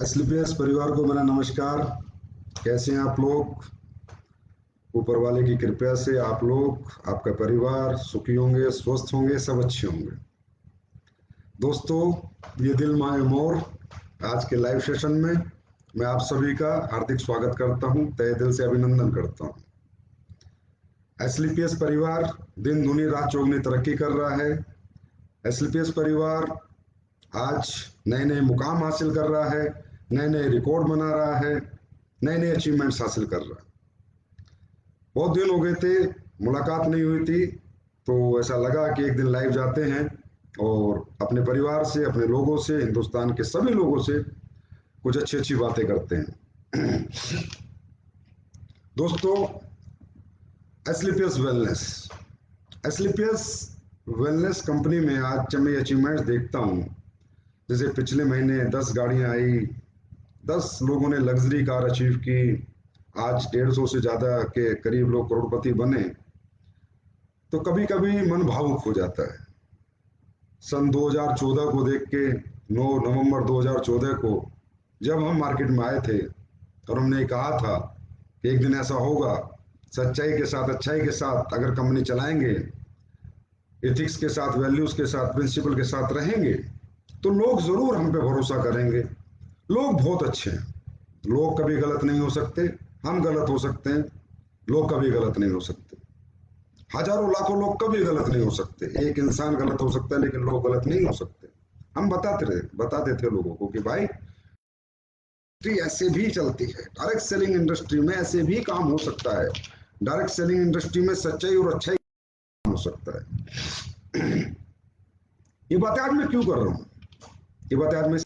एसलीपीएस परिवार को मेरा नमस्कार। कैसे हैं आप लोग? ऊपर वाले की कृपया से आप लोग, आपका परिवार सुखी होंगे, स्वस्थ होंगे, सब अच्छे होंगे। दोस्तों, ये दिल मांगे मोर आज के लाइव सेशन में मैं आप सभी का हार्दिक स्वागत करता हूं, तहे दिल से अभिनंदन करता हूं। एसलीपीएस परिवार दिन दुनी रात चौगुनी तरक्की कर रहा है। एसलीपीएस परिवार आज नए नए मुकाम हासिल कर रहा है, नए नए रिकॉर्ड बना रहा है, नए नए अचीवमेंट्स हासिल कर रहा है। बहुत दिन हो गए थे, मुलाकात नहीं हुई थी, तो ऐसा लगा कि एक दिन लाइव जाते हैं और अपने परिवार से, अपने लोगों से, हिंदुस्तान के सभी लोगों से कुछ अच्छी अच्छी बातें करते हैं। दोस्तों, एसलीपीएस वेलनेस, एसलीपीएस वेलनेस कंपनी में आज जब मैं अचीवमेंट्स देखता हूँ, जैसे पिछले महीने 10 गाड़ियां आई, 10 लोगों ने लग्जरी कार अचीव की, आज 150 से ज्यादा के करीब लोग करोड़पति बने, तो कभी कभी मन भावुक हो जाता है। सन 2014 को देख के, 9 नवंबर 2014 को जब हम मार्केट में आए थे और हमने कहा था कि एक दिन ऐसा होगा, सच्चाई के साथ, अच्छाई के साथ अगर कंपनी चलाएंगे, एथिक्स के साथ, वैल्यूज के साथ, प्रिंसिपल के साथ रहेंगे, तो लोग जरूर हम पे भरोसा करेंगे। लोग बहुत अच्छे हैं, लोग कभी गलत नहीं हो सकते, हम गलत हो सकते हैं, लोग कभी गलत नहीं हो सकते। हजारों लाखों लोग कभी गलत नहीं हो सकते, एक इंसान गलत हो सकता है लेकिन लोग गलत नहीं हो सकते। हम बताते थे लोगों को कि भाई इंडस्ट्री ऐसे भी चलती है, डायरेक्ट सेलिंग इंडस्ट्री में ऐसे भी काम हो सकता है, डायरेक्ट सेलिंग इंडस्ट्री में सच्चाई और अच्छाई हो सकता है। ये बातें आज मैं क्यों कर रहा हूँ? ये बातें आज मैं,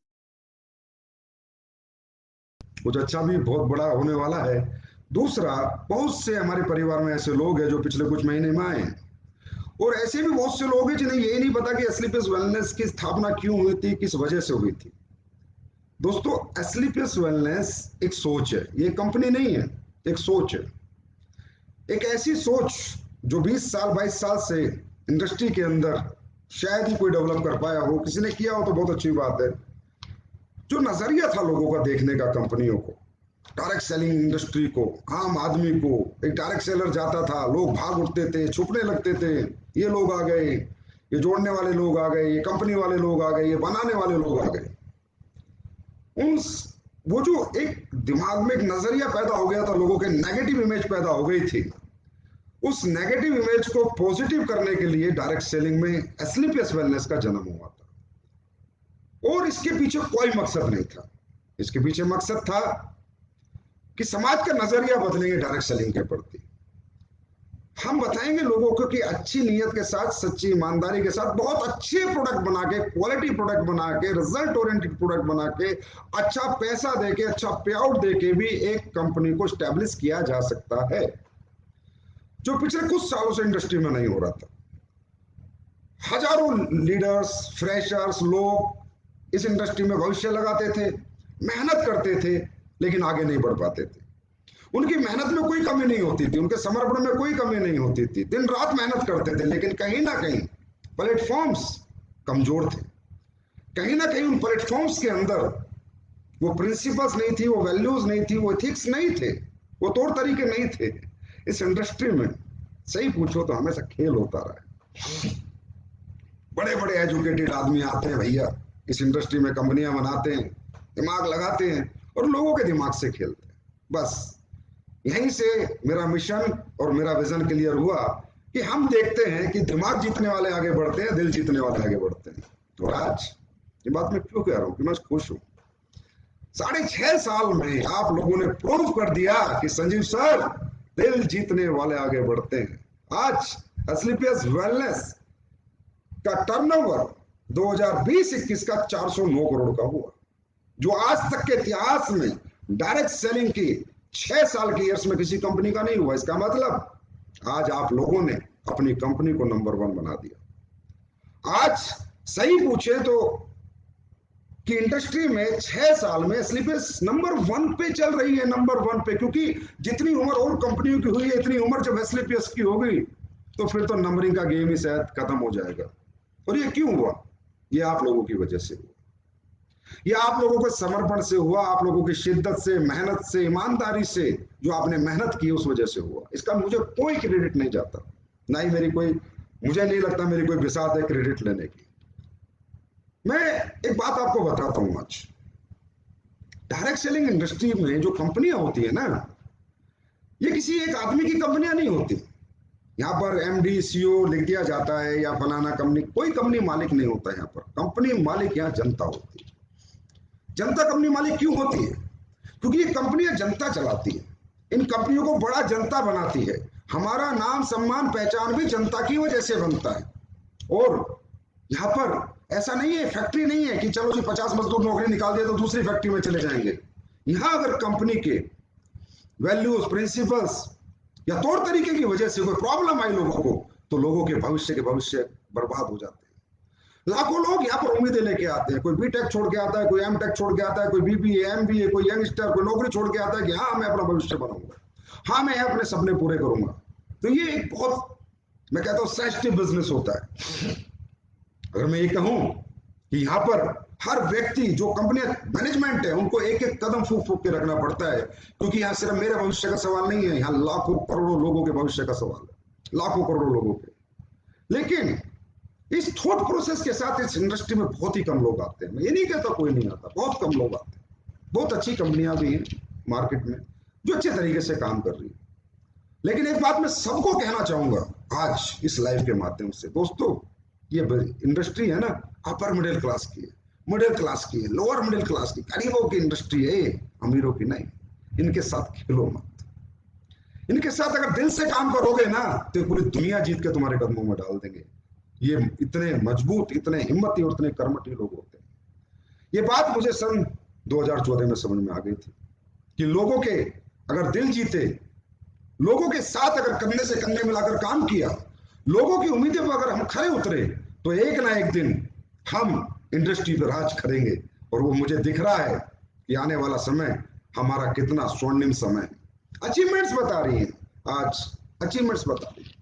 कुछ अच्छा भी बहुत बड़ा होने वाला है। दूसरा, बहुत से हमारे परिवार में ऐसे लोग हैं जो पिछले कुछ महीने में आए हैं, और ऐसे भी बहुत से लोग हैं जिन्हें यही नहीं पता कि एसलीपीएस वेलनेस की स्थापना क्यों हुई थी, किस वजह से हुई थी। दोस्तों, एसलीपीएस वेलनेस एक सोच है, ये कंपनी नहीं है, एक सोच है। एक ऐसी सोच जो 20 साल 22 साल से इंडस्ट्री के अंदर शायद ही कोई डेवलप कर पाया हो, किसी ने किया हो तो बहुत अच्छी बात है। जो नजरिया था लोगों का देखने का कंपनियों को, डायरेक्ट सेलिंग इंडस्ट्री को, आम आदमी को, एक डायरेक्ट सेलर जाता था, लोग भाग उठते थे, छुपने लगते थे, ये लोग आ गए, ये जोड़ने वाले लोग आ गए, ये कंपनी वाले लोग आ गए, ये बनाने वाले लोग आ गए। उन वो जो एक दिमाग में एक नजरिया पैदा हो गया था, लोगों के नेगेटिव इमेज पैदा हो गई थी, उस नेगेटिव इमेज को पॉजिटिव करने के लिए डायरेक्ट सेलिंग में एसलीपीएस वेलनेस का जन्म हुआ था। और इसके पीछे कोई मकसद नहीं था, इसके पीछे मकसद था कि समाज का नजरिया बदलेंगे डायरेक्ट सेलिंग के प्रति। हम बताएंगे लोगों को कि अच्छी नीयत के साथ, सच्ची ईमानदारी के साथ, बहुत अच्छे प्रोडक्ट बना के, क्वालिटी प्रोडक्ट बना के, रिजल्ट ओरिएंटेड प्रोडक्ट बना के, अच्छा पैसा देके, अच्छा पे आउट देके भी एक कंपनी को स्टैब्लिश किया जा सकता है, जो पिछले कुछ सालों से इंडस्ट्री में नहीं हो रहा था। हजारों लीडर्स, फ्रेशर्स, लोग इस इंडस्ट्री में भविष्य लगाते थे, मेहनत करते थे, लेकिन आगे नहीं बढ़ पाते थे। उनकी मेहनत में कोई कमी नहीं होती थी, उनके समर्पण में कोई कमी नहीं होती थी, दिन रात मेहनत करते थे, लेकिन कहीं ना कहीं प्लेटफॉर्म्स कमजोर थे। कहीं ना कहीं उन प्लेटफॉर्म्स के अंदर वो प्रिंसिपल्स नहीं थी, वो वैल्यूज नहीं थी, वो एथिक्स नहीं थे, वो तौर तरीके नहीं थे। इस इंडस्ट्री में सही पूछो तो हमेशा खेल होता रहा है। बड़े बड़े एजुकेटेड आदमी आते हैं भैया, इस इंडस्ट्री में कंपनियां बनाते हैं, दिमाग लगाते हैं और लोगों के दिमाग से खेलते हैं। बस यहीं से मेरा मिशन और मेरा विजन क्लियर हुआ कि हम देखते हैं कि दिमाग जीतने वाले आगे बढ़ते हैं, दिल जीतने वाले आगे बढ़ते हैं। और आज ये बात मैं क्यों कह रहा हूं कि मैं खुश हूं। 6.5 साल में आप लोगों ने प्रूव कर दिया कि संजीव सर, दिल जीतने वाले आगे बढ़ते हैं। आज एस्क्लेपियस वेलनेस का टर्नओवर 2020-21 का 409 करोड़ का हुआ, जो आज तक के इतिहास में डायरेक्ट सेलिंग की 6 साल के ईयर्स में किसी कंपनी का नहीं हुआ। इसका मतलब आज आप लोगों ने अपनी कंपनी को नंबर 1 बना दिया। आज सही पूछे तो कि इंडस्ट्री में 6 साल में एस्क्लेपियस नंबर 1 पे चल रही है, नंबर 1 पे, क्योंकि जितनी उम्र और कंपनियों की हुई है, इतनी उम्र जब एस्क्लेपियस की होगी तो फिर तो नंबरिंग का गेम ही शायद खत्म हो जाएगा। और ये क्यों हुआ? ये आप लोगों की वजह से हुआ, ये आप लोगों के समर्पण से हुआ, आप लोगों की शिद्दत से, मेहनत से, ईमानदारी से, जो आपने मेहनत की उस वजह से हुआ। इसका मुझे कोई क्रेडिट नहीं जाता, ना ही मेरी कोई, मुझे नहीं लगता मेरी कोई बिसात है क्रेडिट लेने की। मैं एक बात आपको बताता हूं। आज डायरेक्ट सेलिंग इंडस्ट्री में जो कंपनियां होती है ना, ये किसी एक आदमी की कंपनियां नहीं होती। यहाँ पर एमडी सीईओ लिख दिया जाता है या फलाना कंपनी, कोई कंपनी मालिक नहीं होता। यहाँ पर कंपनी मालिक यहाँ जनता होती है। जनता कंपनी मालिक क्यों होती है? क्योंकि ये कंपनियां जनता चलाती है, इन कंपनियों को बड़ा जनता बनाती है। हमारा नाम, सम्मान, पहचान भी जनता की वजह से बनता है। और यहाँ पर ऐसा नहीं है, फैक्ट्री नहीं है कि चलो जी 50 मजदूर नौकरी निकाल दिया तो दूसरी फैक्ट्री में चले जाएंगे। यहाँ अगर कंपनी के वैल्यूज, प्रिंसिपल्स या तौर तरीके की वजह से कोई प्रॉब्लम आई लोगों को, तो लोगों के भविष्य बर्बाद हो जाते हैं। लाखों लोग यहाँ पर उम्मीदें लेके आते हैं। कोई बीटेक छोड़ के आता है, कोई एमटेक छोड़ के आता है, कोई बीबीए, एमबीए, कोई यंगस्टर, कोई नौकरी छोड़ के आता है कि हाँ मैं अपना भविष्य बनाऊंगा, हाँ मैं अपने सपने पूरे करूंगा। तो ये एक बहुत, मैं कहता हूँ, सेंसिटिव बिजनेस होता है। अगर मैं ये कहूं कि यहाँ पर हर व्यक्ति, जो कंपनी मैनेजमेंट है, उनको एक एक कदम फूक फूक के रखना पड़ता है, क्योंकि यहाँ सिर्फ मेरे भविष्य का सवाल नहीं है, यहाँ लाखों करोड़ों लोगों के भविष्य का सवाल है, लाखों करोड़ों लोगों के। लेकिन इस थॉट प्रोसेस के साथ इस इंडस्ट्री में बहुत ही कम लोग आते हैं। मैं ये नहीं कहता कोई नहीं आता, बहुत कम लोग आते हैं। बहुत अच्छी कंपनियां भी हैं मार्केट में जो अच्छे तरीके से काम कर रही है। लेकिन एक बात मैं सबको कहना चाहूंगा आज इस लाइव के माध्यम से, दोस्तों, ये इंडस्ट्री है ना, अपर मिडिल क्लास की है, मिडिल क्लास की है, लोअर मिडिल क्लास की, गरीबों की इंडस्ट्री है, अमीरों की नहीं। इनके साथ खेलो मत। इनके साथ अगर दिल से काम करोगे ना, तो पूरी दुनिया जीत के तुम्हारे कदमों में डाल देंगे। ये इतने मजबूत, इतने हिम्मती और इतने कर्मठी लोग होते हैं। ये बात मुझे सन 2014 में समझ में आ गई थी कि लोगों के अगर दिल जीते, लोगों के साथ अगर कंधे से कंधे मिलाकर काम किया, लोगों की उम्मीदें पर अगर हम खरे उतरे, तो एक ना एक दिन हम इंडस्ट्री पर राज करेंगे। और वो मुझे दिख रहा है कि आने वाला समय हमारा कितना स्वर्णिम समय है। अचीवमेंट्स बता रही है, आज अचीवमेंट्स बता रही है।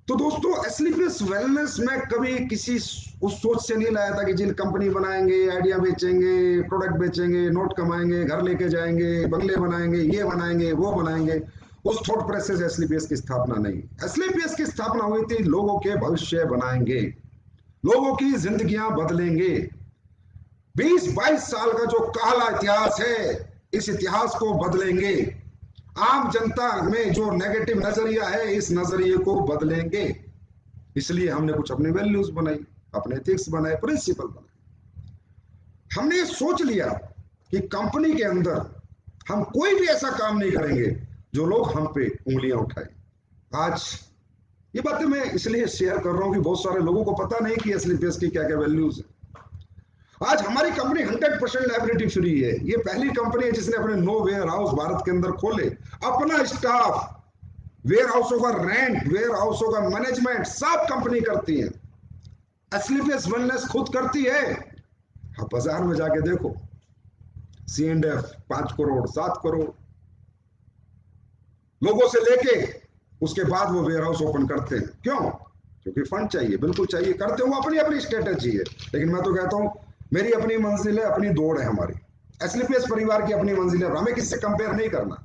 तो दोस्तों, एस्क्लेपियस वेलनेस में कभी किसी उस सोच से नहीं लाया था कि जिन कंपनी बनाएंगे, आइडिया बेचेंगे, प्रोडक्ट बेचेंगे, नोट कमाएंगे, घर लेके जाएंगे, बंगले बनाएंगे, ये बनाएंगे, वो बनाएंगे। उस थॉट प्रोसेस से एस्क्लेपियस की स्थापना नहीं। एस्क्लेपियस की स्थापना हुई थी लोगों के भविष्य बनाएंगे, लोगों की जिंदगियां बदलेंगे। 20-22 साल का जो काला इतिहास है, इस इतिहास को बदलेंगे। आम जनता में जो नेगेटिव नजरिया है, इस नजरिए को बदलेंगे। इसलिए हमने कुछ अपनी वैल्यूज बनाई, अपने एथिक्स बनाए, प्रिंसिपल बनाए। हमने ये सोच लिया कि कंपनी के अंदर हम कोई भी ऐसा काम नहीं करेंगे जो लोग हम पे उंगलियां उठाए। आज ये बातें मैं इसलिए शेयर कर रहा हूं कि बहुत सारे लोगों को पता नहीं कि एस्क्लेपियस की क्या क्या वैल्यूज है। आज हमारी कंपनी 100% लायबिलिटी फ्री है। ये पहली कंपनी है जिसने अपने 9 वेयर हाउस भारत के अंदर खोले, अपना स्टाफ, वेयर हाउसों का रेंट, वेयर हाउसों का मैनेजमेंट सब कंपनी करती है। एस्क्लेपियस वेलनेस खुद करती है। आप बाजार में जाके देखो, C&F 5 करोड़ 7 करोड़ लोगों से लेके उसके बाद वो वेयर हाउस ओपन करते हैं। क्यों? क्योंकि फंड चाहिए, बिल्कुल चाहिए, करते हो अपनी अपनी स्ट्रेटेजी है। लेकिन मैं तो कहता हूं मेरी अपनी मंजिल है, अपनी दौड़ है हमारी। एस्क्लेपियस परिवार की अपनी मंजिल है, हमें किससे कंपेयर नहीं करना,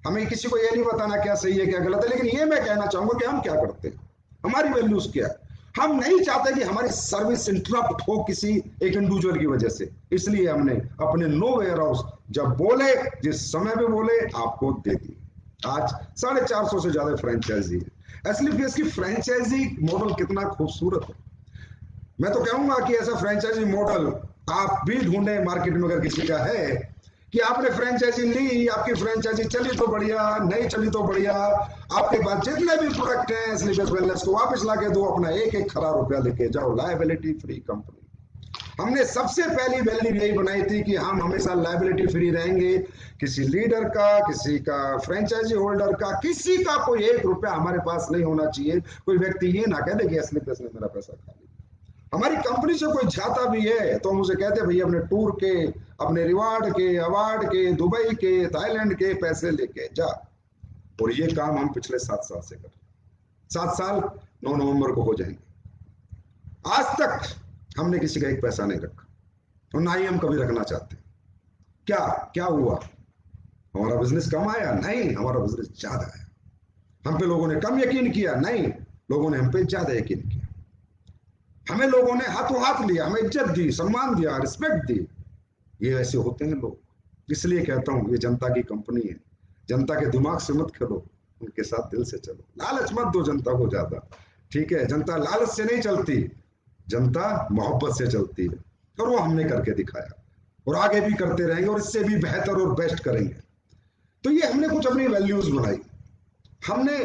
हमें किसी को ये नहीं बताना क्या सही है क्या गलत है। लेकिन ये मैं कहना चाहूंगा कि हम क्या करते हैं, हमारी वैल्यूज क्या है। हम नहीं चाहते कि हमारी सर्विस इंटरप्ट हो किसी एक इंडिविजुअल की वजह से। इसलिए हमने अपने 9 वेयर हाउस जब बोले, जिस समय पे बोले, आपको दे दी। आज 450 से ज्यादा फ्रेंचाइजी है। एस्क्लेपियस की फ्रेंचाइजी मॉडल कितना खूबसूरत है। मैं तो कहूंगा कि ऐसा फ्रेंचाइजी मॉडल आप भी ढूंढें मार्केट में, अगर किसी का है कि आपने फ्रेंचाइजी ली, आपकी फ्रेंचाइजी चली तो बढ़िया, नहीं चली तो बढ़िया, आपके पास जितने भी प्रोडक्ट हैं स्लीपर्स वेलनेस को वापस ला के दो, अपना एक एक खरा रुपया लेके जाओ। Liability free company. हमने सबसे पहली वैल्यू यही बनाई थी कि हम हमेशा लायबिलिटी फ्री रहेंगे। किसी लीडर का, किसी का फ्रेंचाइजी होल्डर का, किसी का कोई एक रुपया हमारे पास नहीं होना चाहिए। कोई व्यक्ति ये ना कह दे कि स्लीपर्स ने मेरा पैसा खा लिया। हमारी कंपनी से कोई जाता भी है तो हम उसे कहते हैं भैया अपने टूर के, अपने रिवार्ड के, अवार्ड के, दुबई के, थाईलैंड के पैसे लेके जा। और ये काम हम पिछले 7 साल से कर रहे हैं। 7 साल 9 नवंबर को हो जाएंगे। आज तक हमने किसी का एक पैसा नहीं रखा और ना ही हम कभी रखना चाहते। क्या क्या हुआ? हमारा बिजनेस कम आया? नहीं, हमारा बिजनेस ज्यादा आया। हम पे लोगों ने कम यकीन किया? नहीं, लोगों ने हम पे ज्यादा यकीन किया। हमें लोगों ने हाथों हाथ लिया, हमें इज्जत दी, सम्मान दिया, रिस्पेक्ट दी। ये ऐसे होते हैं लोग। इसलिए कहता हूं ये जनता की कंपनी है। जनता के दिमाग से मत खेलो, उनके साथ दिल से चलो। लालच मत दो जनता को ज्यादा, ठीक है? जनता लालच से नहीं चलती, जनता मोहब्बत से चलती है। और वो हमने करके दिखाया और आगे भी करते रहेंगे और इससे भी बेहतर और बेस्ट करेंगे। तो ये हमने कुछ अपनी वैल्यूज बनाई। हमने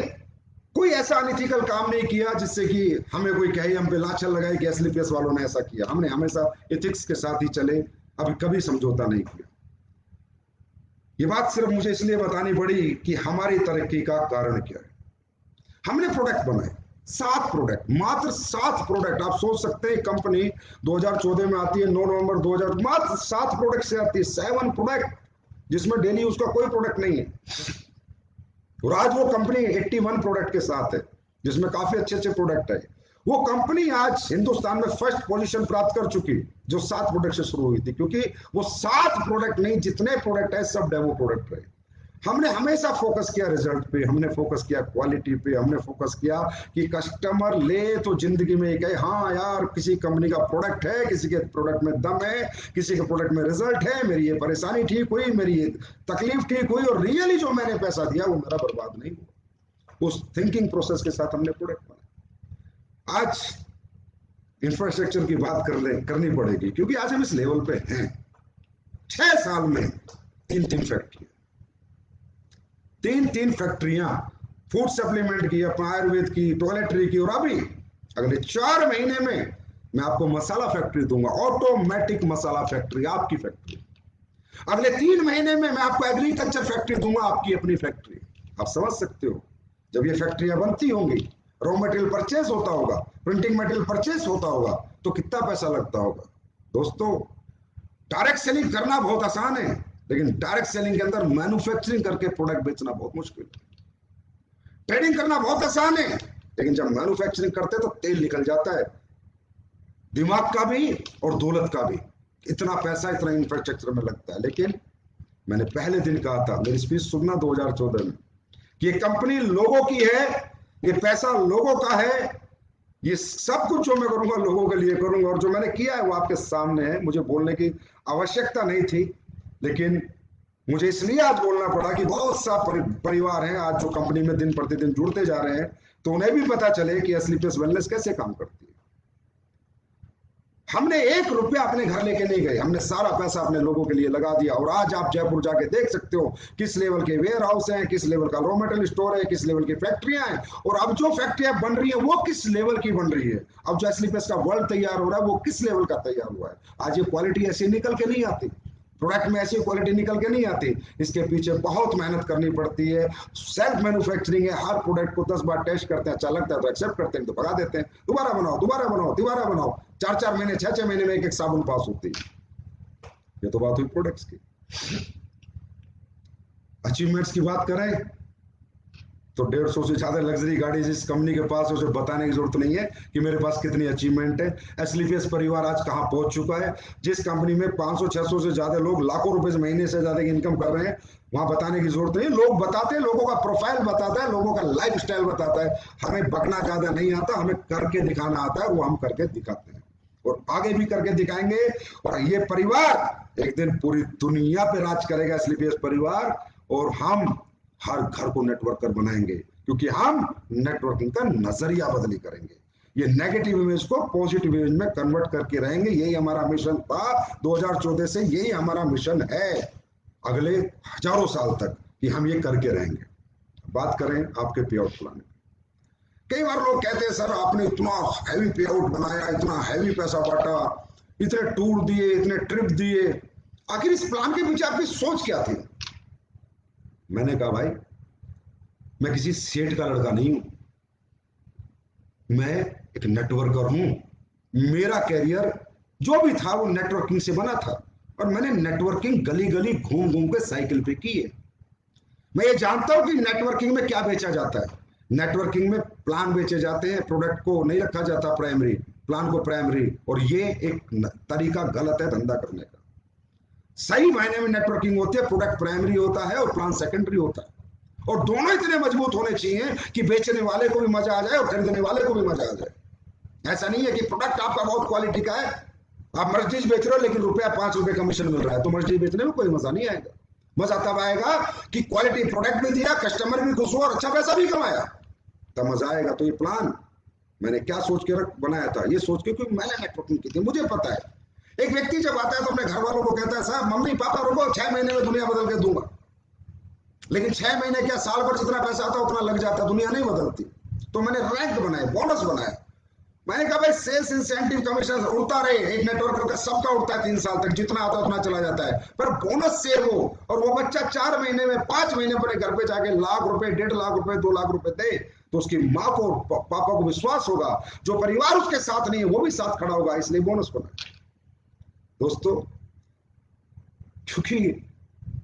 कोई ऐसा अनइथिकल काम नहीं किया जिससे कि हमें कोई कहे, हम पे लाछन लगाए कि एसलीपीएस वालों ने ऐसा किया। हमने हमेशा एथिक्स के साथ ही चले, अभी कभी समझौता नहीं किया। ये बात सिर्फ मुझे इसलिए बतानी पड़ी कि हमारी तरक्की का कारण क्या है। हमने प्रोडक्ट बनाए, 7 प्रोडक्ट, मात्र 7 प्रोडक्ट। आप सोच सकते हैं कंपनी 2014 में आती है, 9 नवंबर 2000, मात्र 7 प्रोडक्ट से आती है। 7 प्रोडक्ट, जिसमें डेली उसका कोई प्रोडक्ट नहीं है। और आज वो कंपनी 81 प्रोडक्ट के साथ है, जिसमें काफी अच्छे अच्छे प्रोडक्ट है। वो कंपनी आज हिंदुस्तान में फर्स्ट पोजीशन प्राप्त कर चुकी, जो 7 प्रोडक्ट से शुरू हुई थी। क्योंकि वो 7 प्रोडक्ट नहीं, जितने प्रोडक्ट है सब डेमो प्रोडक्ट रहे। हमने हमेशा फोकस किया रिजल्ट पे, हमने फोकस किया क्वालिटी पे, हमने फोकस किया कि कस्टमर ले तो जिंदगी में कहे हाँ यार किसी कंपनी का प्रोडक्ट है, किसी के प्रोडक्ट में दम है, किसी के प्रोडक्ट में रिजल्ट है, मेरी ये परेशानी ठीक हुई, मेरी ये तकलीफ ठीक हुई और रियली जो मैंने पैसा दिया वो मेरा बर्बाद नहीं हुआ। उस थिंकिंग प्रोसेस के साथ हमने प्रोडक्ट बनाया। आज इंफ्रास्ट्रक्चर की बात करनी पड़ेगी, क्योंकि आज हम इस लेवल पे हैं। 6 साल में 3 फैक्ट्री, 3 फैक्ट्रियां, फूड सप्लीमेंट की, आयुर्वेद की, टॉयलेटरी की, और अभी अगले 4 महीने में मैं आपको मसाला फैक्ट्री दूंगा, ऑटोमेटिक मसाला फैक्ट्री, आपकी फैक्ट्री। अगले 3 महीने में मैं आपको एग्रीकल्चर फैक्ट्री दूंगा, आपकी अपनी फैक्ट्री। आप समझ सकते हो, जब ये फैक्ट्रियां बनती होंगी, रॉ मटेरियल परचेस होता होगा, प्रिंटिंग मटेरियल परचेस होता होगा, तो कितना पैसा लगता होगा। दोस्तों, डायरेक्ट सेलिंग करना बहुत आसान है, लेकिन डायरेक्ट सेलिंग के अंदर मैन्युफैक्चरिंग करके प्रोडक्ट बेचना बहुत मुश्किल है। ट्रेडिंग करना बहुत आसान है, लेकिन जब मैन्युफैक्चरिंग करते तो तेल निकल जाता है, दिमाग का भी और दौलत का भी। इतना पैसा इतना इंफ्रास्ट्रक्चर में लगता है। लेकिन मैंने पहले दिन कहा था, मेरी स्पीच सुनना 2014 में, कि ये कंपनी लोगों की है, ये पैसा लोगों का है, ये सब कुछ जो मैं करूंगा लोगों के लिए करूंगा। और जो मैंने किया है वो आपके सामने है। मुझे बोलने की आवश्यकता नहीं थी, लेकिन मुझे इसलिए आज बोलना पड़ा कि बहुत सा परिवार हैं आज जो कंपनी में दिन प्रतिदिन जुड़ते जा रहे हैं, तो उन्हें भी पता चले कि स्लीपर्स वेलनेस कैसे काम करती है। हमने 1 रुपया अपने घर लेके नहीं गए, हमने सारा पैसा अपने लोगों के लिए लगा दिया। और आज आप जयपुर जाके देख सकते हो किस लेवल के वेयर हाउस हैं, किस लेवल का रॉ मटेरियल स्टोर है, किस लेवल की फैक्ट्रियां हैं, और अब जो फैक्ट्रियां बन रही है वो किस लेवल की बन रही है। अब जो स्लीपर्स का वर्ल्ड तैयार हो रहा है वो किस लेवल का तैयार हुआ है। आज ये क्वालिटी ऐसी निकल के नहीं आती, प्रोडक्ट में ऐसी क्वालिटी निकल के नहीं आती। इसके पीछे बहुत मेहनत करनी पड़ती है। सेल्फ मैन्युफैक्चरिंग है। हर प्रोडक्ट को 10 बार टेस्ट करते हैं, अच्छा लगता है तो एक्सेप्ट करते हैं, तो भगा देते हैं, दोबारा बनाओ, दोबारा बनाओ, दोबारा बनाओ। 4-4 महीने 6-6 महीने में एक साबुन पास होती है। ये तो बात हुई प्रोडक्ट्स की। अचीवमेंट्स की बात करें तो 150 से ज्यादा लग्जरी गाड़ी जिस कंपनी के पास है, उसे बताने की जरूरत नहीं है कि मेरे पास कितनी अचीवमेंट है। स्लीपर्स परिवार आज कहां पहुंच चुका है। जिस कंपनी में 500-600 से ज्यादा लोग लाखों रुपए महीने से ज्यादा की इनकम कर रहे हैं, वहां बताने की जरूरत नहीं। लोग बताते हैं, लोगों का प्रोफाइल बताता है, लोगों का लाइफ स्टाइल बताता है। हमें बकना ज्यादा नहीं आता, हमें करके दिखाना आता है, वो हम करके दिखाते हैं और आगे भी करके दिखाएंगे। और ये परिवार एक दिन पूरी दुनिया पे राज करेगा, स्लीपर्स परिवार। और हम हर घर को नेटवर्कर बनाएंगे, क्योंकि हम नेटवर्किंग का नजरिया बदली करेंगे। ये नेगेटिव इमेज को पॉजिटिव इमेज में कन्वर्ट करके रहेंगे। यही हमारा मिशन था 2014 से, यही हमारा मिशन है अगले हजारों साल तक कि हम ये करके रहेंगे। बात करें आपके पे आउट प्लान। कई बार लोग कहते हैं सर आपने इतना हैवी पे आउट बनाया, इतना हैवी पैसा बांटा, इतने टूर दिए, इतने ट्रिप दिए, आखिर इस प्लान के पीछे आपकी सोच क्या थी? मैंने कहा भाई मैं किसी सेठ का लड़का नहीं हूं, मैं एक नेटवर्कर हूं। मेरा कैरियर जो भी था वो नेटवर्किंग से बना था, और मैंने नेटवर्किंग गली गली घूम घूम के साइकिल पे की है। मैं ये जानता हूं कि नेटवर्किंग में क्या बेचा जाता है। नेटवर्किंग में प्लान बेचे जाते हैं, प्रोडक्ट को नहीं रखा जाता प्राइमरी, प्लान को प्राइमरी, और ये एक तरीका गलत है धंधा करने का। सही मायने में नेटवर्किंग होती है, प्रोडक्ट प्राइमरी होता है और प्लान सेकेंडरी होता है, और दोनों इतने मजबूत होने चाहिए कि बेचने वाले को भी मजा आ जाए और खरीदने वाले को भी मजा आ जाए। ऐसा नहीं है कि प्रोडक्ट आपका बहुत क्वालिटी का है, आप मर्चीज बेच रहे हो लेकिन रुपया 5 रुपए कमीशन मिल रहा है, तो मर्चीज बेचने में कोई मजा नहीं आएगा। मजा तब आएगा कि क्वालिटी प्रोडक्ट भी दिया, कस्टमर भी खुश हुआ और अच्छा पैसा भी कमाया, तब मजा आएगा। तो ये प्लान मैंने क्या सोच के बनाया था, ये सोच के, क्योंकि मैंने नेटवर्किंग की थी, मुझे पता है। एक व्यक्ति जब आता है तो अपने घर वालों को कहता है साहब मम्मी पापा रुको 6 महीने में दुनिया बदल के दूंगा, लेकिन 6 महीने क्या, साल भर जितना पैसा आता उतना लग जाता, दुनिया नहीं बदलती। तो मैंने रैंक बनाए, बोनस बनाया। मैंने कहा भाई सेल्स इंसेंटिव कमीशन उड़ता रहे, एक नेटवर्कर का सबका उड़ता है 3 साल तक, जितना आता है उतना चला जाता है, पर बोनस सेव हो, और वो बच्चा 4 महीने में 5 महीने अपने घर पे जाके लाख रुपए, 1.5 लाख रुपए, 2 लाख रुपए दे, तो उसकी माँ को पापा को विश्वास होगा, जो परिवार उसके साथ नहीं है वो भी साथ खड़ा होगा, इसलिए बोनस बना। दोस्तों क्योंकि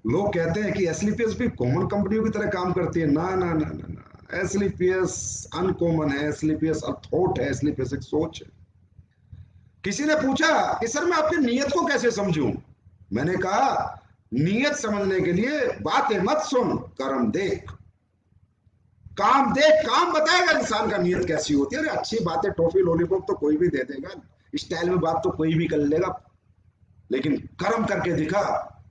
लोग कहते हैं कि एसलीपीएस भी कॉमन कंपनियों की तरह काम करती है, ना ना ना ना ना, एसलीपीएस अनकॉमन है, एसलीपीएस अथॉट है, एसलीपीएस एक सोच है। किसी ने पूछा कि सर मैं आपकी नीयत को कैसे समझूं? मैंने कहा नीयत समझने के लिए बातें मत सुन, कर्म देख, काम देख, काम बताएगा इंसान का नीयत कैसी होती है। अरे अच्छी बातें टॉफी लॉलीपॉप तो कोई भी दे देगा, स्टाइल में बात तो कोई भी कर लेगा, लेकिन कर्म करके दिखा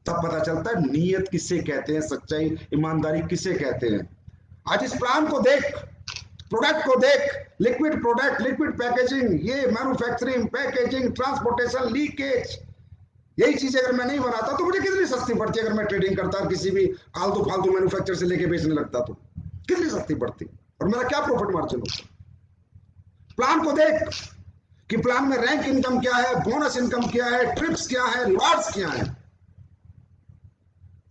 तब पता चलता है नीयत किसे कहते हैं, सच्चाई ईमानदारी किसे कहते हैं। आज इस प्लान को देख, प्रोडक्ट को देख, लिक्विड प्रोडक्ट, लिक्विड पैकेजिंग, ये मैन्युफैक्चरिंग, पैकेजिंग, ट्रांसपोर्टेशन, लीकेज, यही चीजें अगर मैं नहीं बनाता तो मुझे कितनी सस्ती पड़ती। अगर मैं ट्रेडिंग करता और किसी भी आलतू फालतू मैन्युफैक्चर से लेके बेचने लगता तो कितनी सस्ती पड़ती, और मेरा क्या प्रॉफिट मार्जिन होता। प्लान को देख कि प्लान में रैंक इनकम क्या है, बोनस इनकम क्या है, ट्रिप्स क्या है, रिवार्ड्स क्या है।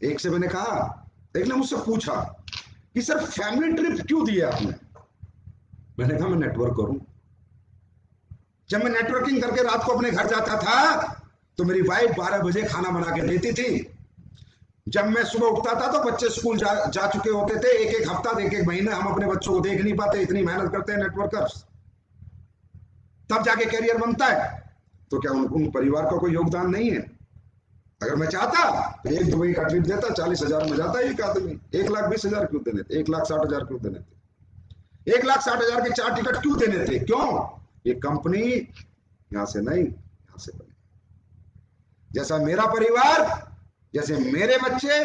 एक से मैंने कहा, एक ने मुझसे पूछा कि सर फैमिली ट्रिप क्यों दिए आपने? मैंने कहा मैं नेटवर्क करूं। जब मैं नेटवर्किंग करके रात को अपने घर जाता था तो मेरी वाइफ 12 बजे खाना बना के देती थी। जब मैं सुबह उठता था तो बच्चे स्कूल जा चुके होते थे। एक एक हफ्ता, एक एक महीना हम अपने बच्चों को देख नहीं पाते, इतनी मेहनत करते हैं नेटवर्कर्स, तब जाके कैरियर बनता है। तो क्या उन परिवार का कोई योगदान नहीं है? अगर मैं चाहता तो एक दुबई का ट्रिप देता, 40,000 में जाता एक आदमी। 1,20,000 क्यों देने थे? 1,60,000 क्यों देने थे? 1,60,000 के 4 टिकट क्यों देने थे? क्यों? ये कंपनी यहां से नहीं, यहां से बनी। जैसा मेरा परिवार, जैसे मेरे बच्चे,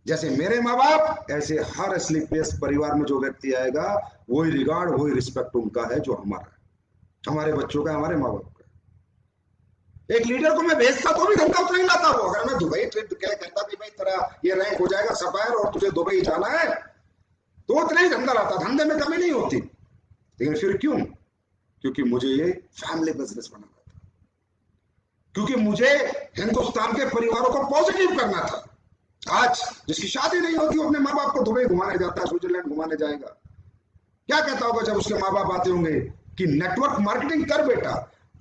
जैसे मेरे माँ बाप, ऐसे हर एसलीपीएस परिवार में जो व्यक्ति आएगा वही रिगार्ड, वही रिस्पेक्ट उनका है जो हमारा है, हमारे बच्चों का, हमारे माँ बाप का। एक लीडर को मैं भेजता तो भी धंधा उतना ही लाता हूं। अगर मैं दुबई ट्रिप कहता कि भाई तेरा ये रैंक हो जाएगा सफायर और तुझे दुबई जाना है, तो उतना ही धंधा लाता, धंधे में कमी नहीं होती। लेकिन फिर क्यों? क्योंकि मुझे ये फैमिली बिजनेस बनाना था, क्योंकि मुझे हिंदुस्तान के परिवारों को पॉजिटिव करना था। आज जिसकी शादी नहीं होती वो अपने माँ बाप को दुबई घुमाने जाता है, स्विट्जरलैंड घुमाने जाएगा, क्या कहता होगा जब उसके माँ बाप आते होंगे कि नेटवर्क मार्केटिंग कर बेटा,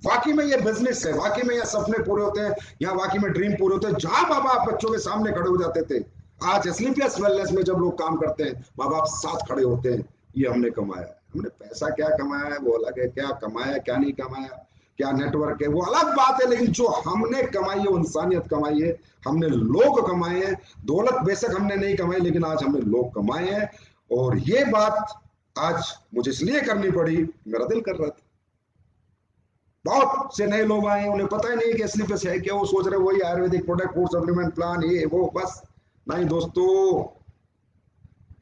वाकई में ये बिजनेस है, वाकई में ये सपने पूरे होते हैं, यहाँ वाकई में ड्रीम पूरे होते हैं। जहां माँ बाप बच्चों के सामने खड़े हो जाते थे, आज एसलीपीएस वेलनेस में जब लोग काम करते हैं माँ बाप साथ खड़े होते हैं। ये हमने कमाया, हमने पैसा क्या कमाया है वो अलग है, क्या कमाया क्या नहीं कमाया, क्या नेटवर्क है वो अलग बात है, लेकिन जो हमने कमाई है वो इंसानियत कमाई है, हमने लोग कमाए हैं। दौलत बेशक हमने नहीं कमाई, लेकिन आज हमने लोग कमाए हैं। और ये बात आज मुझे इसलिए करनी पड़ी, मेरा दिल कर रहा था। बहुत से नए लोग आए, उन्हें पता ही नहीं कि एसलीपीएस है क्या, वो सोच रहे वही Ayurvedic product, food supplement plan, ये वो, बस। नहीं दोस्तों,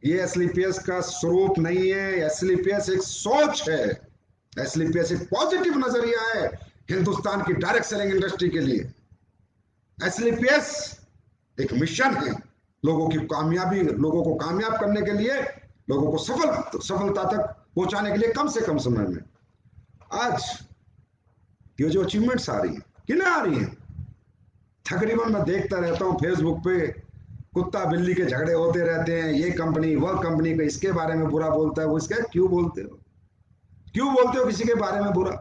ये एसलीपीएस का स्वरूप नहीं है, एसलीपीएस एक सोच है, एसलीपीएस एक पॉजिटिव नजरिया है हिंदुस्तान की डायरेक्ट सेलिंग इंडस्ट्री के लिए। एसलीपीएस एक मिशन है लोगों की कामयाबी, लोगों को कामयाब करने के लिए, लोगों को सफलता तक पहुंचाने के लिए कम से कम समय में। आज ये जो अचीवमेंट्स आ रही है, किन्हें आ रही है? तकरीबन मैं देखता रहता हूं फेसबुक पे कुत्ता बिल्ली के झगड़े होते रहते हैं, ये कंपनी वह कंपनी का इसके बारे में बुरा बोलता है, वो इसका क्यों बोलते हो? क्यों बोलते हो किसी के बारे में बुरा?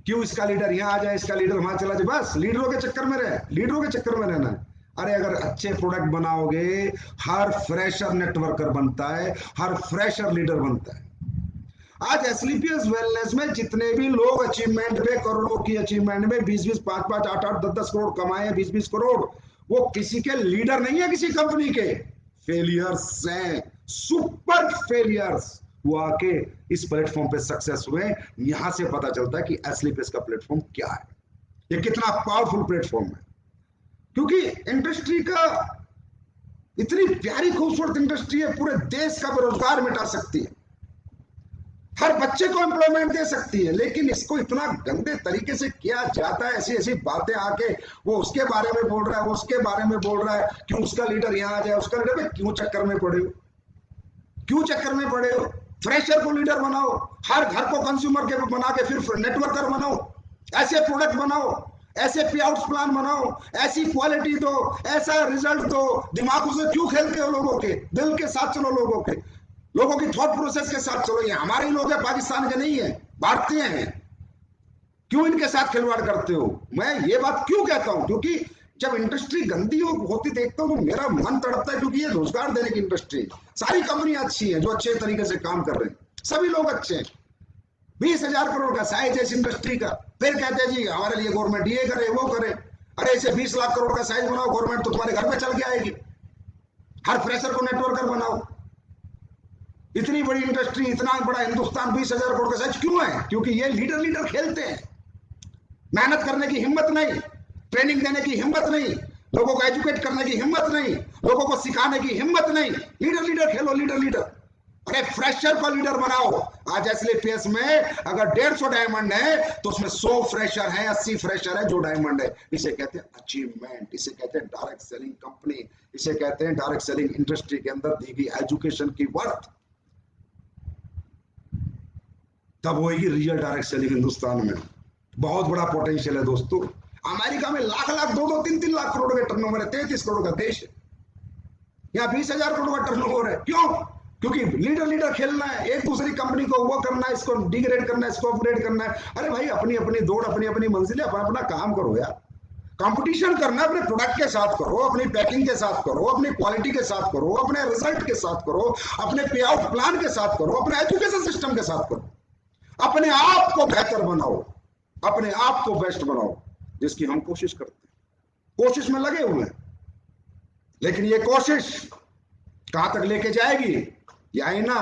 क्यों इसका लीडर यहाँ आ जाए, इसका लीडर वहां चला जाए? बस लीडरों के चक्कर में रहे, लीडरों के चक्कर में रहना है। अरे अगर अच्छे प्रोडक्ट बनाओगे, हर फ्रेशर नेटवर्कर बनता है, हर फ्रेशर लीडर बनता है। आज एसलीपीएस वेलनेस में जितने भी लोग अचीवमेंट पे, करोड़ों की अचीवमेंट में 20-20, 5-5, 8-8, 10-10 करोड़ कमाए, 20-20 करोड़, वो किसी के लीडर नहीं है, किसी कंपनी के फेलियर्स हैं, सुपर फेलियर्स। वो आके इस प्लेटफॉर्म पे सक्सेस हुए। यहां से पता चलता है कि एसलीपीएस का प्लेटफॉर्म क्या है, ये कितना पावरफुल प्लेटफॉर्म है। क्योंकि इंडस्ट्री का इतनी प्यारी खूबसूरत इंडस्ट्री है, पूरे देश का बेरोजगार मिटा सकती है, हर बच्चे को एम्प्लॉयमेंट दे सकती है। लेकिन इसको इतना गंदे तरीके से किया जाता है, ऐसी ऐसी बातें आके वो उसके बारे में बोल रहा है, वो उसके बारे में बोल रहा है, क्यों उसका लीडर यहाँ आ जाए, उसका लीडर में क्यों चक्कर में पड़े हो, क्यों चक्कर में पड़े हो? फ्रेशर को लीडर बनाओ, हर घर को कंज्यूमर के बना के फिर नेटवर्कर बनाओ, ऐसे प्रोडक्ट बनाओ, ऐसे पे आउट प्लान बनाओ, ऐसी क्वालिटी दो, ऐसा रिजल्ट दो। दिमागों से क्यों खेलते हो? लोगों के दिल के साथ चलो, लोगों की थॉट प्रोसेस के साथ चलो। ये हमारे ही लोग हैं, पाकिस्तान के नहीं है, भारतीय हैं। क्यों इनके साथ खिलवाड़ करते हो? मैं ये बात क्यों कहता हूं? क्योंकि जब इंडस्ट्री गंदी होती देखता हूं तो मेरा मन तड़पता है, क्योंकि ये रोजगार देने की इंडस्ट्री, सारी कंपनियां अच्छी हैं जो अच्छे तरीके से काम कर रहे हैं, सभी लोग अच्छे हैं। 20,000 करोड़ का साइज है इस इंडस्ट्री का, फिर कहते हैं जी हमारे लिए गवर्नमेंट ये करे वो करे। अरे इसे 20 लाख करोड़ का साइज बनाओ, गवर्नमेंट तो तुम्हारे घर में चल के आएगी। हर फ्रेशर को नेटवर्कर बनाओ। इतनी बड़ी इंडस्ट्री, इतना बड़ा हिंदुस्तान, 20,000 करोड़ का साइज क्यों है? क्योंकि ये लीडर खेलते हैं, मेहनत करने की हिम्मत नहीं, ट्रेनिंग देने की हिम्मत नहीं, लोगों को एजुकेट करने की हिम्मत नहीं, लोगों को सिखाने की हिम्मत नहीं। लीडर खेलो, लीडर। अरे फ्रेशर को लीडर बनाओ। आज एसलीपीएस में अगर 150 डायमंड है तो उसमें 100 फ्रेशर है, 80 फ्रेशर है जो डायमंड है। इसे कहते हैं अचीवमेंट, इसे कहते हैं डायरेक्ट सेलिंग कंपनी, इसे कहते हैं डायरेक्ट सेलिंग इंडस्ट्री के अंदर दी गई एजुकेशन की वर्थ। तब होगी रियल डायरेक्ट सेलिंग हिंदुस्तान में। बहुत बड़ा पोटेंशियल है दोस्तों। अमेरिका में लाख 2-2, 3-3 लाख करोड़ के टर्नओवर है, 33 करोड़ का देश है। यहाँ 20,000 करोड़ का टर्नओवर है। क्यों? क्योंकि लीडर खेलना है, एक दूसरी कंपनी को वो करना है, इसको डिग्रेड करना है, इसको अपग्रेड करना है। अरे भाई अपनी अपनी दौड़, अपनी अपनी मंजिल है, अपना काम करो यार। कंपटीशन करना अपने प्रोडक्ट के साथ करो, अपनी पैकिंग के साथ करो, अपनी क्वालिटी के साथ करो, अपने रिजल्ट के साथ करो, अपने पे आउट प्लान के साथ करो, अपने एजुकेशन सिस्टम के साथ करो। अपने आप को बेहतर बनाओ, अपने आप को बेस्ट बनाओ, जिसकी हम कोशिश करते हैं, कोशिश में लगे हुए हैं। लेकिन ये कोशिश कहां तक लेके जाएगी, ये आईना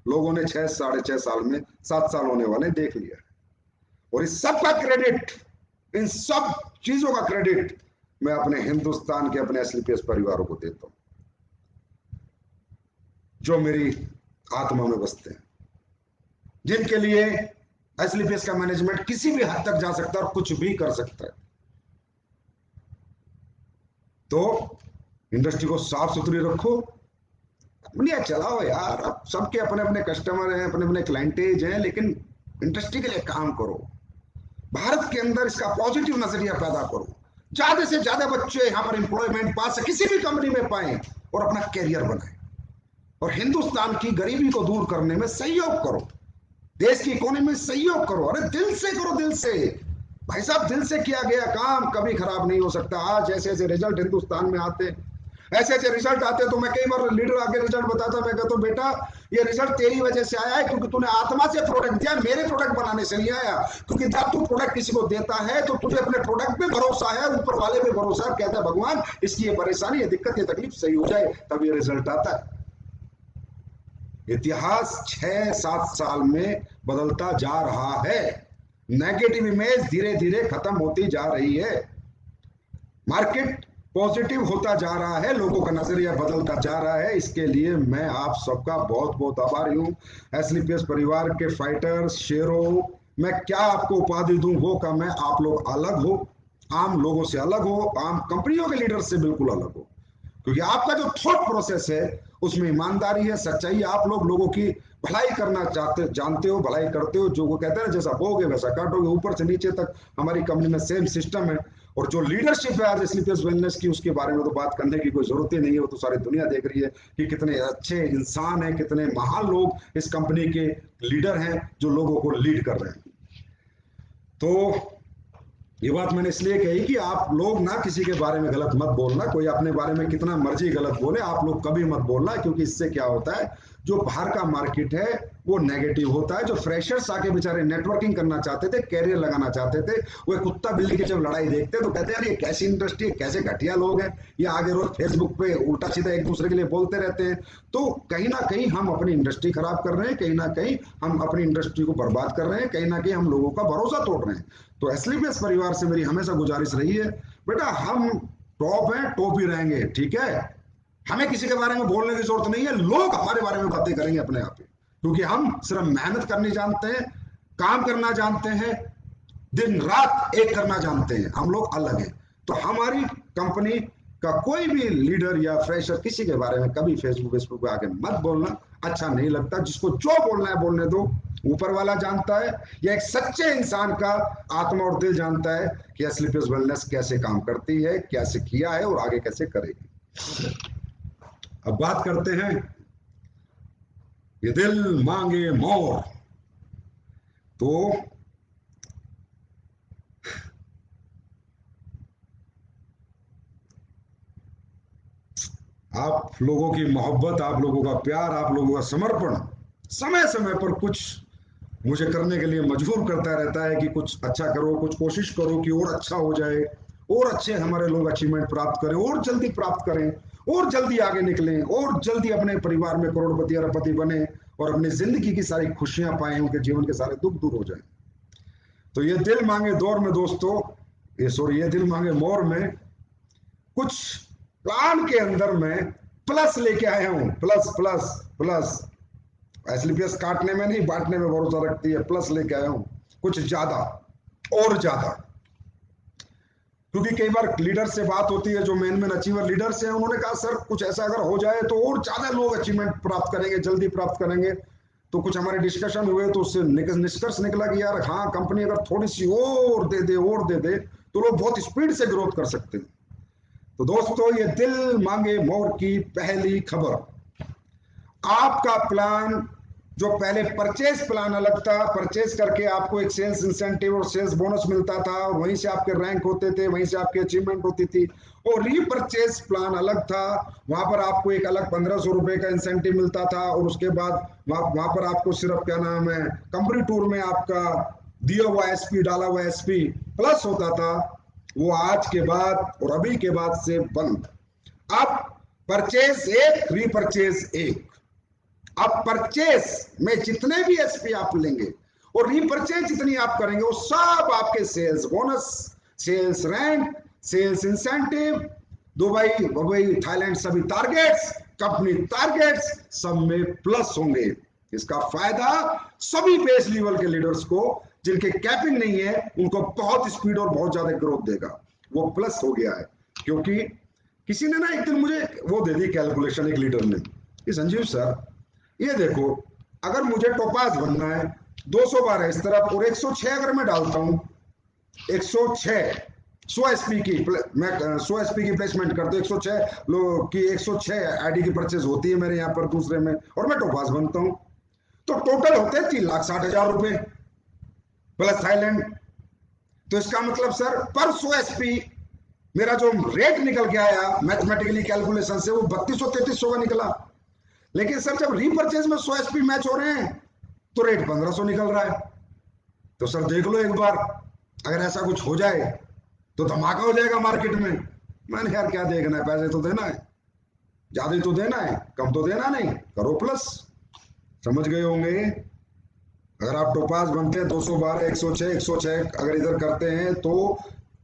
लोगों ने 6 साढ़े 6 साल में 7 साल होने वाले देख लिया। और इस सब का क्रेडिट, इन सब चीजों का क्रेडिट मैं अपने हिंदुस्तान के, अपने एसलीपीएस परिवारों को देता हूं, जो मेरी आत्मा में बसते हैं, जिनके लिए एसलीपीएस का मैनेजमेंट किसी भी हद तक जा सकता है और कुछ भी कर सकता है। तो इंडस्ट्री को साफ सुथरी रखो, दुनिया चलाओ यार। अब सबके अपने अपने कस्टमर हैं, अपने अपने क्लाइंटेज हैं, लेकिन इंडस्ट्री के लिए काम करो। भारत के अंदर इसका पॉजिटिव नजरिया पैदा करो, ज्यादा से ज्यादा बच्चे यहाँ पर एम्प्लॉयमेंट पा सके, किसी भी कंपनी में पाए और अपना कैरियर बनाए, और हिंदुस्तान की गरीबी को दूर करने में सहयोग करो, देश की इकोनॉमी में सहयोग करो। अरे दिल से करो, दिल से भाई साहब, दिल से किया गया काम कभी खराब नहीं हो सकता। आज ऐसे ऐसे रिजल्ट हिंदुस्तान में आते, ऐसे ऐसे रिजल्ट आते, तो मैं कई बार लीडर आके रिजल्ट बताता, मैं कहता हूं बेटा ये रिजल्ट तेरी वजह से आया है, क्योंकि तूने आत्मा से प्रोडक्ट दिया, मेरे प्रोडक्ट बनाने से नहीं आया। क्योंकि जब तू प्रोडक्ट किसी को देता है तो तुझे अपने प्रोडक्ट पे भरोसा है, ऊपर वाले पे भरोसा है, कहता है भगवान इसकी ये परेशानी, ये दिक्कत, ये तकलीफ सही हो जाए, तब ये रिजल्ट आता है। इतिहास 6-7 साल में बदलता जा रहा है, नेगेटिव इमेज धीरे धीरे खत्म होती जा रही है, मार्केट पॉजिटिव होता जा रहा है, लोगों का नजरिया बदलता जा रहा है। इसके लिए मैं आप सबका बहुत बहुत आभारी हूं। एसलीपीएस परिवार के फाइटर्स, शेरों, मैं क्या आपको उपाधि दूं वो कम है, आप लोग अलग हो, आम लोगों से अलग हो, आम कंपनियों के लीडर से बिल्कुल अलग हो, क्योंकि आपका जो थॉट प्रोसेस है उसमें ईमानदारी है, सच्चाई है, आप लोग लोगों की भलाई करना चाहते, जानते हो, भलाई करते हो, जो वो कहते हैं जैसा बोगे वैसा काटोगे, ऊपर से नीचे तक हमारी कंपनी में सेम सिस्टम है। और जो लीडरशिप है आज स्लीपर्स वेलनेस की, उसके बारे में तो बात करने की कोई जरूरत ही नहीं है, वो तो सारी दुनिया देख रही है कि कितने अच्छे इंसान हैं, कितने महान लोग इस कंपनी के लीडर हैं जो लोगों को लीड कर रहे हैं। तो ये बात मैंने इसलिए कही कि आप लोग ना किसी के बारे में गलत मत बोलना, कोई अपने बारे में कितना मर्जी गलत बोले, आप लोग कभी मत बोलना, क्योंकि इससे क्या होता है, जो बाहर का मार्केट है वो नेगेटिव होता है। जो फ्रेशर्स आके बेचारे नेटवर्किंग करना चाहते थे, कैरियर लगाना चाहते थे, वो कुत्ता बिल्ली की जब लड़ाई देखते तो कहते हैं यार ये कैसी इंडस्ट्री है, कैसे घटिया लोग हैं, ये आगे रोज फेसबुक पे उल्टा सीधा एक दूसरे के लिए बोलते रहते हैं। तो कहीं ना कहीं हम अपनी इंडस्ट्री खराब कर रहे हैं, कहीं ना कहीं हम अपनी इंडस्ट्री को बर्बाद कर रहे हैं, कहीं ना कहीं हम लोगों का भरोसा तोड़ रहे हैं। तो एस्लीपियस परिवार से मेरी हमेशा गुजारिश रही है, बेटा हम टॉप हैं, टॉप ही रहेंगे, ठीक है, हमें किसी के बारे में बोलने की जरूरत नहीं है, लोग हमारे बारे में बातें करेंगे अपने आप ही, क्योंकि हम सिर्फ मेहनत करनी जानते हैं, काम करना जानते हैं, दिन रात एक करना जानते हैं, हम लोग अलग हैं। तो हमारी कंपनी का कोई भी लीडर या फ्रेशर किसी के बारे में कभी फेसबुक पे आके मत बोलना, अच्छा नहीं लगता। जिसको जो बोलना है बोलने दो, ऊपर वाला जानता है, या एक सच्चे इंसान का आत्मा और दिल जानता है कि स्लीपर्स वेलनेस कैसे काम करती है, कैसे किया है और आगे कैसे करेगी। अब बात करते हैं ये दिल मांगे मोर। तो आप लोगों की मोहब्बत, आप लोगों का प्यार, आप लोगों का समर्पण समय समय पर कुछ मुझे करने के लिए मजबूर करता रहता है कि कुछ अच्छा करो, कुछ कोशिश करो कि और अच्छा हो जाए, और अच्छे हमारे लोग अचीवमेंट प्राप्त करें, और जल्दी प्राप्त करें, और जल्दी आगे निकलें, और जल्दी अपने परिवार में करोड़पति अरबपति बने और अपनी जिंदगी की सारी खुशियां पाएं, उनके जीवन के सारे दुख दूर हो जाए। तो ये दिल मांगे दौर में दोस्तों, ये दिल मांगे मोर में कुछ प्लान के अंदर में प्लस लेके आया हूं, प्लस प्लस प्लस। एसलीपीएस काटने में नहीं, बांटने में भरोसा रखती है, प्लस लेके आया हूं कुछ ज्यादा और ज्यादा। क्योंकि कई बार लीडर से बात होती है, जो मेन अचीवर लीडर्स हैं, उन्होंने कहा सर कुछ ऐसा अगर हो जाए तो और ज्यादा लोग अचीवमेंट प्राप्त करेंगे, जल्दी प्राप्त करेंगे। तो कुछ हमारे डिस्कशन हुए तो उससे निष्कर्ष निकला कि यार हाँ, कंपनी अगर थोड़ी सी और दे दे तो लोग बहुत स्पीड से ग्रोथ कर सकते हैं। तो दोस्तों, ये दिल मांगे मोर की पहली खबर। आपका प्लान, जो पहले परचेज प्लान अलग था, परचेज करके आपको एक सेल्स इंसेंटिव और सेल्स बोनस मिलता था, और वहीं से आपके रैंक होते थे, वहीं से आपकी अचीवमेंट होती थी। और रीपरचेज प्लान अलग था, वहां पर आपको एक अलग 1500 रुपए का इंसेंटिव मिलता था, और उसके बाद वहां पर आपको सिर्फ क्या नाम है, कंपनी टूर में आपका दिया हुआ एसपी, डाला हुआ एसपी प्लस होता था। वो आज के बाद और अभी के बाद से बंद। अब परचेज एक, रीपरचेज एक। अब परचेस में जितने भी एसपी आप लेंगे और रीपरचेज जितनी आप करेंगे, वो सब आपके sales bonus, sales rank, sales incentive, Dubai Thailand सभी टारगेट्स, कंपनी टारगेट्स सब में प्लस होंगे। इसका फायदा सभी बेस लेवल के लीडर्स को, जिनके कैपिंग नहीं है, उनको बहुत स्पीड और बहुत ज्यादा ग्रोथ देगा। वो प्लस हो गया है, क्योंकि किसी ने ना एक दिन मुझे वो दे दी कैलकुलेशन, एक लीडर ने कि संजीव सर ये देखो, अगर मुझे टोपाज बनना है 212 इस तरफ और 106 अगर मैं डालता हूं, 106 100 एसपी की, मैं 100 एसपी की प्लेसमेंट करता हूं, 106 लोग की 106 आईडी की परचेज होती है मेरे यहाँ पर दूसरे में, और मैं टोपाज बनता हूं, तो टोटल होते हैं 3,60,000 रुपए प्लस थाईलैंड। तो इसका मतलब सर पर 100 एसपी मेरा जो रेट निकल के आया मैथमेटिकली कैलकुलेशन से, वो 3200-3300 का निकला। लेकिन सर जब रीपरचेज में 100 एसपी मैच हो रहे हैं तो रेट 1500 निकल रहा है। तो सर देख लो एक बार, अगर ऐसा कुछ हो जाए तो धमाका हो जाएगा मार्केट में। मैंने यार क्या देखना है, पैसे तो देना है, ज्यादा तो देना है, कम तो देना नहीं, करो प्लस। समझ गए होंगे। अगर आप टोपाज बनते हैं 212, 106 अगर इधर करते हैं तो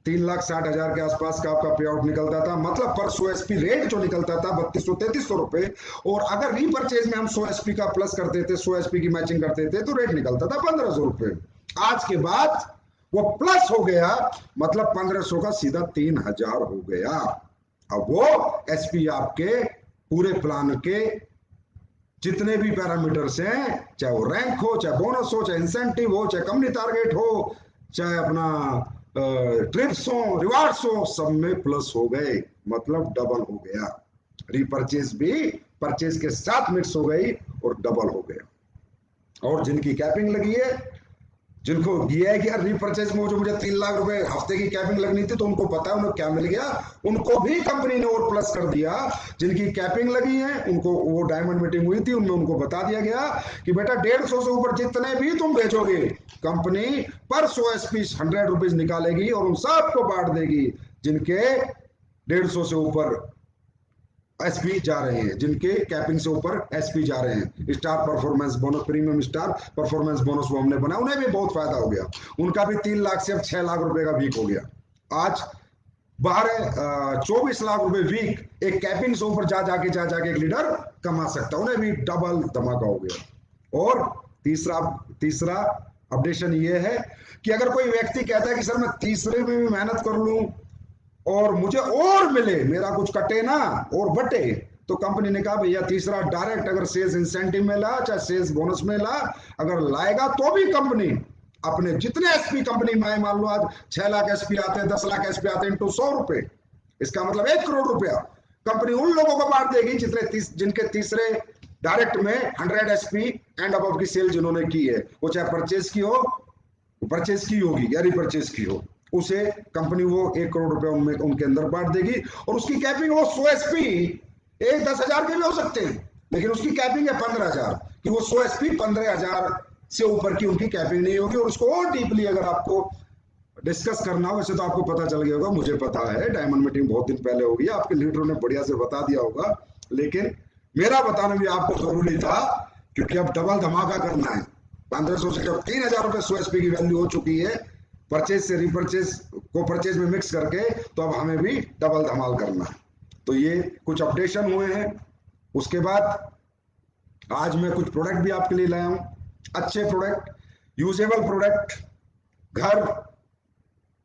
3,60,000 के आसपास का आपका पे आउट निकलता था। मतलब पर 100 एसपी रेट जो निकलता था 3200-3300 रुपए, और अगर रीपरचेज में हम 100 एसपी का प्लस करते थे, 100 एसपी की मैचिंग करते थे, तो रेट निकलता था 1500 रुपए। आज के बाद वो प्लस हो गया, मतलब 1500 का सीधा 3000 हो गया। अब वो एसपी आपके पूरे प्लान के जितने भी पैरामीटर्स हैं, चाहे वो रैंक हो, चाहे बोनस हो, चाहे इंसेंटिव हो, चाहे कंपनी टारगेट हो, चाहे अपना ट्रिप्स हो, रिवार्ड्स हो, सब में प्लस हो गए, मतलब डबल हो गया। रिपर्चेज भी परचेज के साथ मिक्स हो गई और डबल हो गया। और जिनकी कैपिंग लगी है, जिनको दिया है कि यार रीपरचेज में जो मुझे 3 लाख रुपए हफ्ते की कैपिंग लगनी थी, तो उनको पता है उन्हें क्या मिल गया, उनको भी कंपनी ने और प्लस कर दिया। जिनकी कैपिंग लगी है उनको, वो डायमंड मीटिंग हुई थी, उनमें उनको बता दिया गया कि बेटा 150 से ऊपर जितने भी तुम बेचोगे, कंपनी पर 100 एसपी 100 रुपीज निकालेगी और उन सबको बांट देगी जिनके 150 से ऊपर एसपी जा रहे हैं, जिनके कैपिंग से ऊपर एसपी जा रहे हैं। Star performance bonus, premium star performance bonus वो हमने बनाया, उन्हें भी बहुत फायदा हो गया। उनका भी 3 लाख से अब 6 लाख रुपए का वीक हो गया। आज 24 लाख रुपए वीक एक कैपिंग से ऊपर जा जाके एक लीडर कमा सकता है, उन्हें भी डबल धमाका हो गया। और तीसरा अपडेशन ये है कि अगर कोई व्यक्ति कहता है कि सर मैं तीसरे में भी मेहनत कर लूं और मुझे और मिले, मेरा कुछ कटे ना और बटे, तो कंपनी ने कहा भैया तीसरा डायरेक्ट अगर सेल्स इंसेंटिव में ला, चाहे सेल्स बोनस में ला, अगर लाएगा तो भी कंपनी अपने जितने एसपी कंपनी में, मान लो आज 6 लाख एसपी आते हैं, 10 लाख एसपी आते हैं, इंटू 100 रुपए, इसका मतलब 1 करोड़ रुपया कंपनी उन लोगों को बांट देगी जिनके तीसरे डायरेक्ट में 100 एसपी एंड अबव की सेल जिन्होंने की है, वो चाहे परचेज की हो, परचेज की होगी या रिपरचेज की हो, उसे कंपनी वो 1 करोड़ रुपए उनमें उनके अंदर बांट देगी। और उसकी कैपिंग वो 100 एसपी, 10,000 के भी हो सकते हैं, लेकिन उसकी कैपिंग है 15,000 कि वो 100 एसपी 15,000 से ऊपर की उनकी कैपिंग नहीं होगी। और उसको और डीपली अगर आपको डिस्कस करना हो, वैसे तो आपको पता चल गया होगा, मुझे पता है, डायमंड मीटिंग बहुत दिन पहले होगी, आपके लीडरों ने बढ़िया से बता दिया होगा, लेकिन मेरा बताना भी आपको जरूरी था क्योंकि अब डबल धमाका करना है। 1500 से जब 3,000 रुपए 100 एसपी की वैल्यू हो चुकी है, परचेज से रिपरचेज को परचेज में मिक्स करके, तो अब हमें भी डबल धमाल करना है। तो ये कुछ अपडेशन हुए हैं। उसके बाद आज मैं कुछ प्रोडक्ट भी आपके लिए लाया हूं, अच्छे प्रोडक्ट, यूजेबल प्रोडक्ट, घर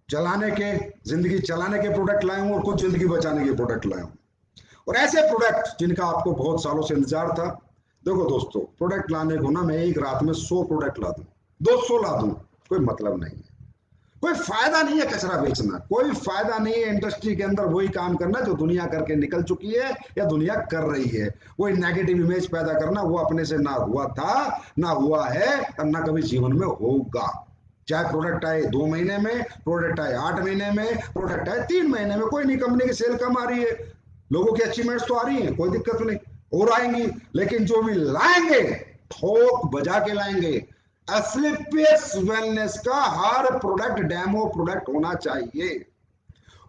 चलाने के, जिंदगी चलाने के प्रोडक्ट लाया हूं और कुछ जिंदगी बचाने के प्रोडक्ट लाया हूं, और ऐसे प्रोडक्ट जिनका आपको बहुत सालों से इंतजार था। देखो दोस्तों, प्रोडक्ट लाने को ना मैं एक रात में 100 प्रोडक्ट ला दूं, 200 ला दूं, कोई मतलब नहीं है, कोई फायदा नहीं है कचरा बेचना, कोई फायदा नहीं है इंडस्ट्री के अंदर वही काम करना जो दुनिया करके निकल चुकी है या दुनिया कर रही है। वही नेगेटिव इमेज पैदा करना, वो अपने से ना हुआ था, ना हुआ है और ना कभी जीवन में होगा। चाहे प्रोडक्ट आए 2 महीने में, प्रोडक्ट आए 8 महीने में, प्रोडक्ट आए 3 महीने में, कोई नहीं, कंपनी की सेल कम आ रही है, लोगों की अचीवमेंट्स तो आ रही है, कोई दिक्कत नहीं, और आएंगी, लेकिन जो भी लाएंगे ठोक बजा के लाएंगे। एस्क्लेपियस वेलनेस का हर प्रोडक्ट डेमो प्रोडक्ट होना चाहिए।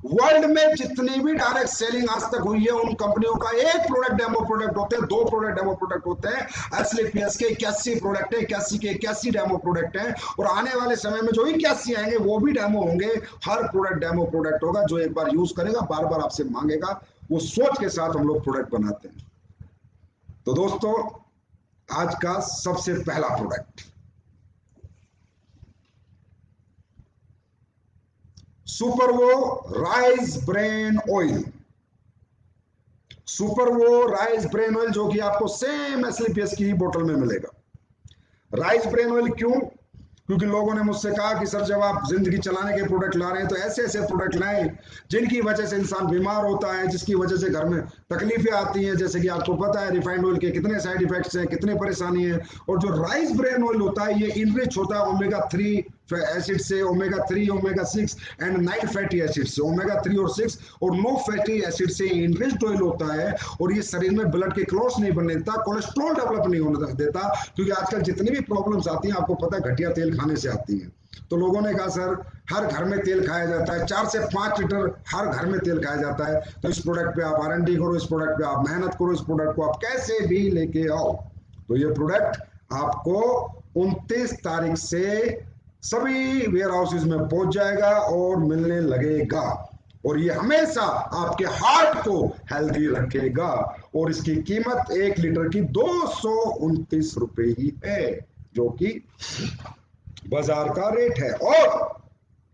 वर्ल्ड में जितनी भी डायरेक्ट सेलिंग आज तक हुई है, उन कंपनियों का एक प्रोडक्ट डेमो प्रोडक्ट होते हैं, 2 प्रोडक्ट डेमो प्रोडक्ट होते हैं। एस्क्लेपियस के 81 प्रोडक्ट है, 81 के 81 डेमो प्रोडक्ट हैं, और आने वाले समय में जो 81 आएंगे वो भी डेमो होंगे। हर प्रोडक्ट डेमो प्रोडक्ट होगा, जो एक बार यूज करेगा बार बार आपसे मांगेगा, वो सोच के साथ हम लोग प्रोडक्ट बनाते हैं। तो दोस्तों, आज का सबसे पहला प्रोडक्ट सुपरवो राइस ब्रेन ऑयल। सुपरवो राइस ब्रेन ऑयल जो कि आपको सेम एस्क्लेपियस की ही बोतल में मिलेगा। राइस ब्रेन ऑयल क्यों? क्योंकि लोगों ने मुझसे कहा कि सर जब आप जिंदगी चलाने के प्रोडक्ट ला रहे हैं तो ऐसे ऐसे प्रोडक्ट लाएं जिनकी वजह से इंसान बीमार होता है, जिसकी वजह से घर में तकलीफें आती हैं। जैसे कि आपको पता है रिफाइंड ऑयल के कितने साइड इफेक्ट्स हैं, कितने परेशानी है। और जो राइस ब्रेन ऑयल होता है ये इनरिच होता है ओमेगा 3 एसिड से, omega 3, omega 6 and 9 fatty acid से, ओमेगा 3 और 6 और 9 फैटी एसिड से इनरिच्ड ऑयल होता है। और ये शरीर में ब्लड के क्लॉट्स नहीं बनने देता, कोलेस्ट्रॉल डेवलप नहीं होने देता, क्योंकि आजकल जितनी भी प्रॉब्लम्स आती हैं आपको पता है घटिया तेल खाने से आती हैं। तो लोगों ने कहा सर हर घर में तेल खाया जाता है, 4 से 5 लीटर हर घर में तेल खाया जाता है, तो इस प्रोडक्ट पे आप R&D करो, इस प्रोडक्ट पे आप मेहनत करो, इस प्रोडक्ट को आप कैसे भी लेके आओ। तो ये प्रोडक्ट आपको 29 तारीख से सभी वेयर हाउसेज में पहुंच जाएगा और मिलने लगेगा, और ये हमेशा आपके हार्ट को हेल्दी रखेगा। और इसकी कीमत 1 लीटर की 229 रुपए ही है, जो कि बाजार का रेट है। और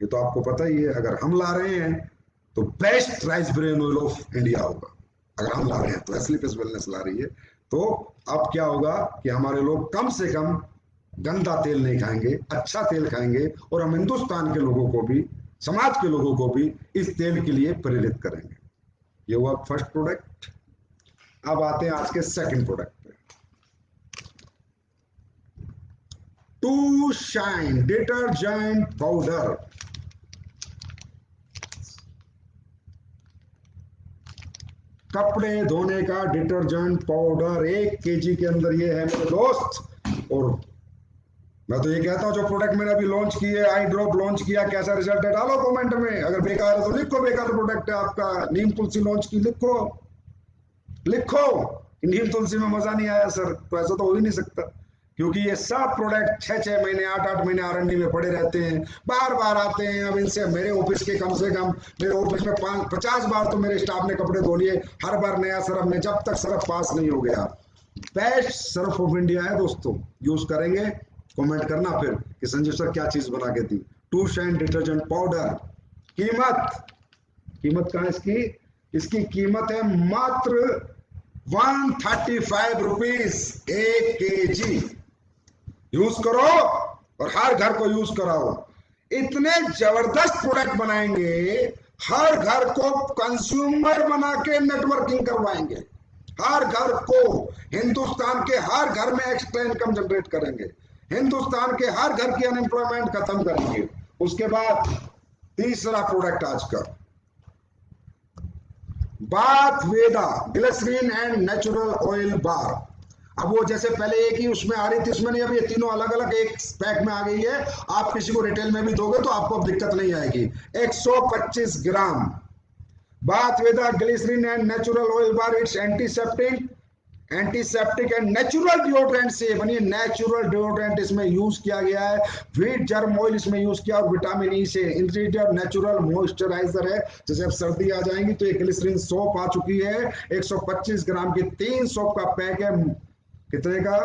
ये तो आपको पता ही है, अगर हम ला रहे हैं तो best rice bran oil of India होगा। अगर हम ला रहे हैं तो एस्लीपिस वेलनेस ला रही है, तो अब क्या होगा कि हमारे लोग कम से कम गंदा तेल नहीं खाएंगे, अच्छा तेल खाएंगे, और हम हिंदुस्तान के लोगों को भी, समाज के लोगों को भी इस तेल के लिए प्रेरित करेंगे। ये हुआ फर्स्ट प्रोडक्ट। अब आते हैं आज के सेकंड प्रोडक्ट पे। Two shine detergent powder. कपड़े धोने का डिटर्जेंट पाउडर 1 केजी के अंदर ये है मेरे दोस्त। और मैं तो ये कहता हूं जो प्रोडक्ट मैंने अभी लॉन्च किए, आई ड्रॉप लॉन्च किया, कैसा रिजल्ट है डालो कमेंट में। अगर बेकार है तो लिखो बेकार प्रोडक्ट है आपका। नीम तुलसी लॉन्च की, लिखो लिखो नीम तुलसी में मजा नहीं आया सर, तो ऐसा तो हो ही नहीं सकता, क्योंकि ये सब प्रोडक्ट 6-6 महीने 8-8 महीने R&D में पड़े रहते हैं, बार बार आते हैं। अब इनसे मेरे ऑफिस के कम से कम, मेरे ऑफिस में 50 बार तो मेरे स्टाफ ने कपड़े धो लिए, हर बार नया सरफ में, जब तक सरफ पास नहीं हो गया। बेस्ट सरफ ऑफ इंडिया है दोस्तों, यूज करेंगे। कमेंट करना फिर कि संजीव सर क्या चीज बना के दी। To shine detergent powder. कीमत कहाँ इसकी? इसकी कीमत है मात्र 135 रुपीज 1 केजी। यूज करो और हर घर को यूज कराओ। इतने जबरदस्त प्रोडक्ट बनाएंगे, हर घर को कंज्यूमर बना के नेटवर्किंग करवाएंगे, हर घर को, हिंदुस्तान के हर घर में एक्स्ट्रा इनकम जनरेट करेंगे, हिंदुस्तान के हर घर की अनएम्प्लॉयमेंट खत्म करेंगे। उसके बाद तीसरा प्रोडक्ट आज का, bath Veda glycerin and natural oil bar. अब वो जैसे पहले एक ही उसमें आ रही थी, उसमें नहीं, अब ये तीनों अलग अलग एक पैक में आ गई है। आप किसी को रिटेल में भी दोगे तो आपको अब दिक्कत नहीं आएगी। 125 gram bath Veda glycerin and natural oil bar. It's antiseptic and natural deodorant से बनी, नेचुरल डिओड्रेंट इसमें यूज किया गया है। व्हीट जर्म ऑयल इसमें यूज किया, और विटामिन ई से इंग्रेडिएंट नेचुरल मॉइस्चराइजर है। जैसे अब सर्दी आ जाएंगी तो एक ग्लिसरीन सोप आ चुकी है, 125 ग्राम की 3 सोप का पैक है। कितने का?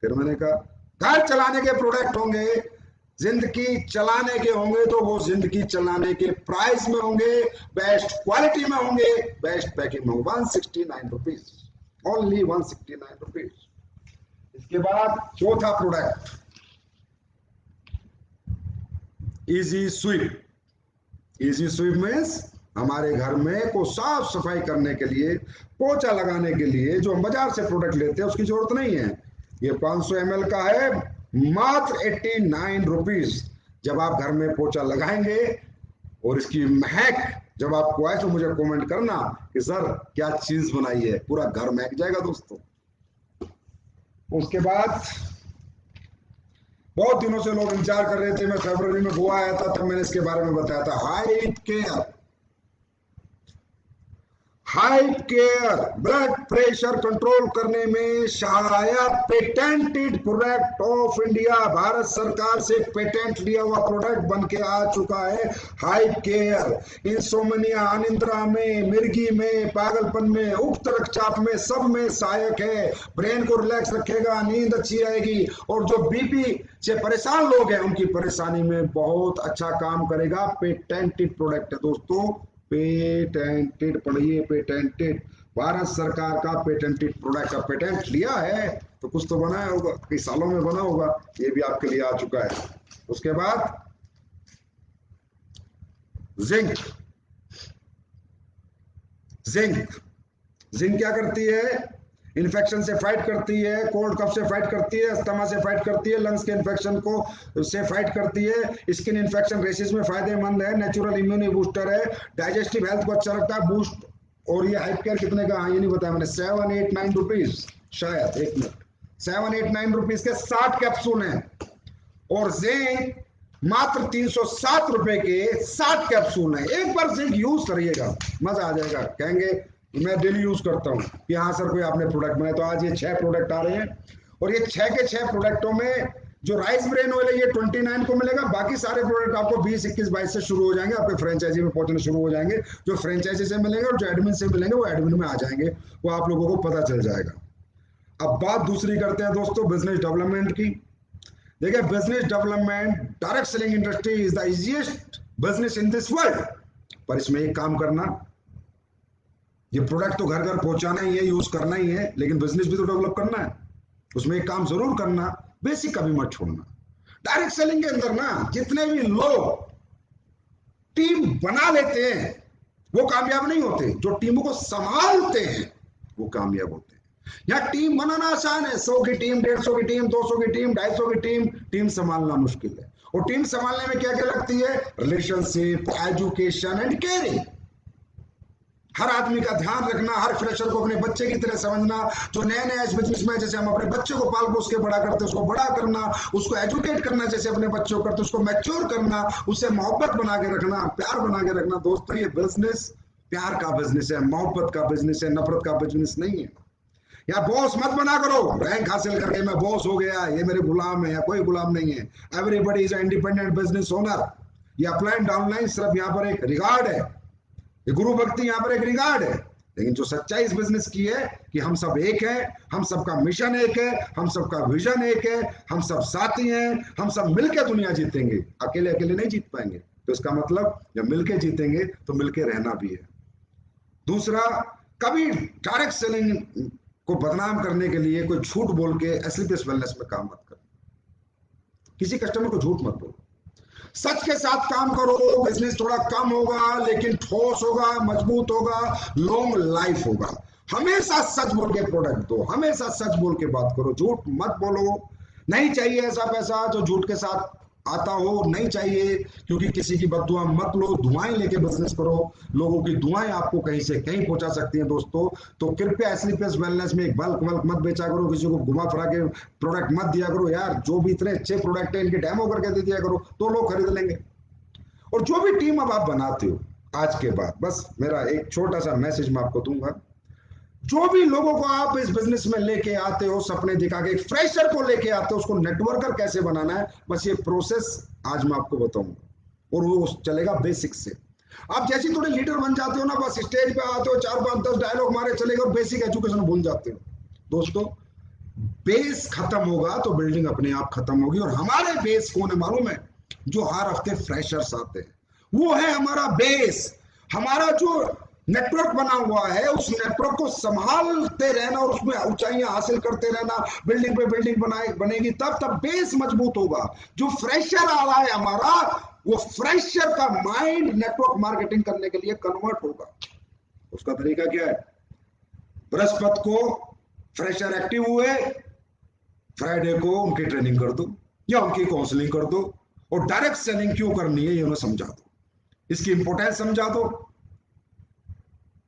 फिर मैंने कहा घर चलाने के प्रोडक्ट होंगे, जिंदगी चलाने के होंगे, तो वो जिंदगी चलाने के प्राइस में होंगे, बेस्ट क्वालिटी में होंगे, बेस्ट पैकिंग में होंगे। 169 रुपीज, ओनली 169 रुपीज। इसके बाद चौथा product, easy sweep. Easy sweep means हमारे घर में को साफ सफाई करने के लिए, पोछा लगाने के लिए जो हम बाजार से प्रोडक्ट लेते हैं उसकी जरूरत नहीं है। ये 500 ml का है, मात्र 89 रुपीज। जब आप घर में पोछा लगाएंगे और इसकी महक जब आपको आए तो मुझे कमेंट करना कि सर क्या चीज बनाई है, पूरा घर महक जाएगा दोस्तों। उसके बाद बहुत दिनों से लोग इंतजार कर रहे थे, मैं फरवरी में गोवा आया था तब मैंने इसके बारे में बताया था। Hype care, hype care blood pressure control करने में सहायक patented product of India. Bharat सरकार से पेटेंट लिया हुआ प्रोडक्ट बन के आ चुका है हाइप केयर। इंसोमनिया, अनिद्रा में, मिर्गी में, पागलपन में, उक्त रक्तचाप में, सब में सहायक है। ब्रेन को रिलैक्स रखेगा, नींद अच्छी आएगी, और जो बीपी से परेशान लोग हैं उनकी परेशानी में बहुत अच्छा काम करेगा। पेटेंटेड प्रोडक्ट है दोस्तों, पेटेंटेड, पढ़िए पेटेंटेड। भारत सरकार का पेटेंटेड प्रोडक्ट का पेटेंट लिया है तो कुछ तो बनाया होगा, कई सालों में बना होगा, ये भी आपके लिए आ चुका है। उसके बाद जिंक। जिंक जिंक क्या करती है? इन्फेक्शन से फाइट करती है, कोल्ड कफ से फाइट करती है, अस्थमा से फाइट करती है, लंग्स के इन्फेक्शन को से फाइट करती है, स्किन इन्फेक्शन रेसिस में फायदेमंद है, नेचुरल इम्यूनिटी बूस्टर है, डाइजेस्टिव हेल्थ को अच्छा रखता है, बूस्ट। और ये हाइप केयर कितने का? ये नहीं बताया मैंने, 789 रुपीज, शायद 1 मिनट, 789 रुपीज के 60 कैप्सूल हैं। और जिंक मात्र 307 रुपए के 60 कैप्सूल हैं। एक बार जिंक यूज करिएगा, मजा आ जाएगा, कहेंगे मैं डेली यूज करता हूँ कि हाँ सर कोई आपने प्रोडक्ट बनाया। तो आज ये 6 प्रोडक्ट आ रहे हैं, और ये 6 के 6 प्रोडक्टों में जो राइस ब्रेन ऑयल है ये 29 को मिलेगा। बाकी सारे प्रोडक्ट आपको 20, 21, 22 से शुरू हो जाएंगे, आपके फ्रेंचाइजी में पहुंचने शुरू हो जाएंगे। जो फ्रेंचाइजी से मिलेंगे और जो एडमिन से मिलेंगे वो एडमिन में आ जाएंगे, वो आप लोगों को पता चल जाएगा। अब बात दूसरी करते हैं दोस्तों, बिजनेस डेवलपमेंट की। देखिए, business development, direct selling industry is the easiest business in this world. पर इसमें एक काम करना, ये प्रोडक्ट तो घर घर पहुंचाना ही है, यूज करना ही है, लेकिन बिजनेस भी तो डेवलप करना है। उसमें एक काम जरूर करना, बेसिक कभी मत छोड़ना। डायरेक्ट सेलिंग के अंदर ना जितने भी लोग टीम बना लेते हैं वो कामयाब नहीं होते, जो टीमों को संभालते हैं वो कामयाब होते हैं। यहाँ टीम बनाना आसान है, 100 की टीम, 150 की टीम, 200 की टीम, 250 की टीम, टीम संभालना मुश्किल है। और टीम संभालने में क्या क्या लगती है? Relationship, education and caring. हर आदमी का ध्यान रखना, हर फ्रेशर को अपने बच्चे की तरह समझना, जो नए नए इस बिजनेस में जैसे हम अपने बच्चे को पाल पोस के बड़ा करते हैं, उसको बड़ा करना, उसको एजुकेट करना जैसे अपने बच्चों को करते, उसको मैच्योर करना, उससे मोहब्बत बना के रखना, प्यार बना के रखना। दोस्तों, ये बिजनेस प्यार का बिजनेस है, मोहब्बत का बिजनेस है, नफरत का बिजनेस नहीं है। या बॉस मत बना करो, रैंक हासिल करके मैं बॉस हो गया, ये मेरे गुलाम है, या कोई गुलाम नहीं है। Everybody is independent business owner. ये अपलाइन डाउनलाइन सिर्फ यहाँ पर एक रिगार्ड है, ये गुरु भक्ति यहाँ पर एक रिगार्ड है। लेकिन जो सच्चाई इस बिजनेस की है कि हम सब एक है, हम सबका मिशन एक है, हम सबका विजन एक है, हम सब साथी हैं, हम सब मिलकर दुनिया जीतेंगे, अकेले अकेले नहीं जीत पाएंगे। तो इसका मतलब जब मिलके जीतेंगे तो मिलके रहना भी है। दूसरा, कभी डायरेक्ट सेलिंग को बदनाम करने के लिए कोई झूठ बोल के एसलीपीएस वेलनेस में काम मत करो। किसी कस्टमर को झूठ मत बोलो, सच के साथ काम करो। बिजनेस थोड़ा कम होगा लेकिन ठोस होगा, मजबूत होगा, लॉन्ग लाइफ होगा। हमेशा सच बोल के प्रोडक्ट दो, हमेशा सच बोल के बात करो, झूठ मत बोलो। नहीं चाहिए ऐसा पैसा जो झूठ के साथ आता हो, नहीं चाहिए, क्योंकि किसी की बद्दुआ मत लो, दुआएं लेके बिजनेस करो। लोगों की दुआएं आपको कहीं से कहीं पहुंचा सकती हैं दोस्तों। तो कृपया एसलीपीएस वेलनेस में एक बल्क मत बेचा करो, किसी को घुमा फिरा के प्रोडक्ट मत दिया करो। यार, जो भी इतने अच्छे प्रोडक्ट है इनके डेमो करके दे दिया करो तो लोग खरीद लेंगे। और जो भी टीम अब आप बनाते हो आज के बाद, बस मेरा एक छोटा सा मैसेज मैं आपको दूंगा, जो भी लोगों को आप इस बिजनेस में लेके आते हो, सपने दिखा के, एक फ्रेशर को लेके आते हो, उसको नेटवर्कर कैसे बनाना है, बस ये प्रोसेस आज मैं आपको बताऊंगा। और वो चलेगा बेसिक से। आप जैसे थोड़े लीडर बन जाते हो ना, बस स्टेज पे आते हो, 4-5-10 डायलॉग मारे चलेगा और बेसिक एजुकेशन भूल जाते हो। दोस्तों, बेस खत्म होगा तो बिल्डिंग अपने आप खत्म होगी। और हमारे बेस कौन है मालूम है? जो हर हफ्ते फ्रेशर्स आते हैं, वो है हमारा बेस। हमारा जो नेटवर्क बना हुआ है, उस नेटवर्क को संभालते रहना और उसमें ऊंचाइयां हासिल करते रहना, बिल्डिंग पे बिल्डिंग बनेगी, तब बेस मजबूत होगा। जो फ्रेशर आ रहा है हमारा, वो फ्रेशर का माइंड नेटवर्क मार्केटिंग करने के लिए कन्वर्ट होगा। उसका तरीका क्या है? बृहस्पति को फ्रेशर एक्टिव हुए, फ्राइडे को उनकी ट्रेनिंग कर दो या उनकी काउंसलिंग कर दो, और डायरेक्ट सेलिंग क्यों करनी है ये उन्हें समझा दो, इसकी इंपोर्टेंस समझा दो,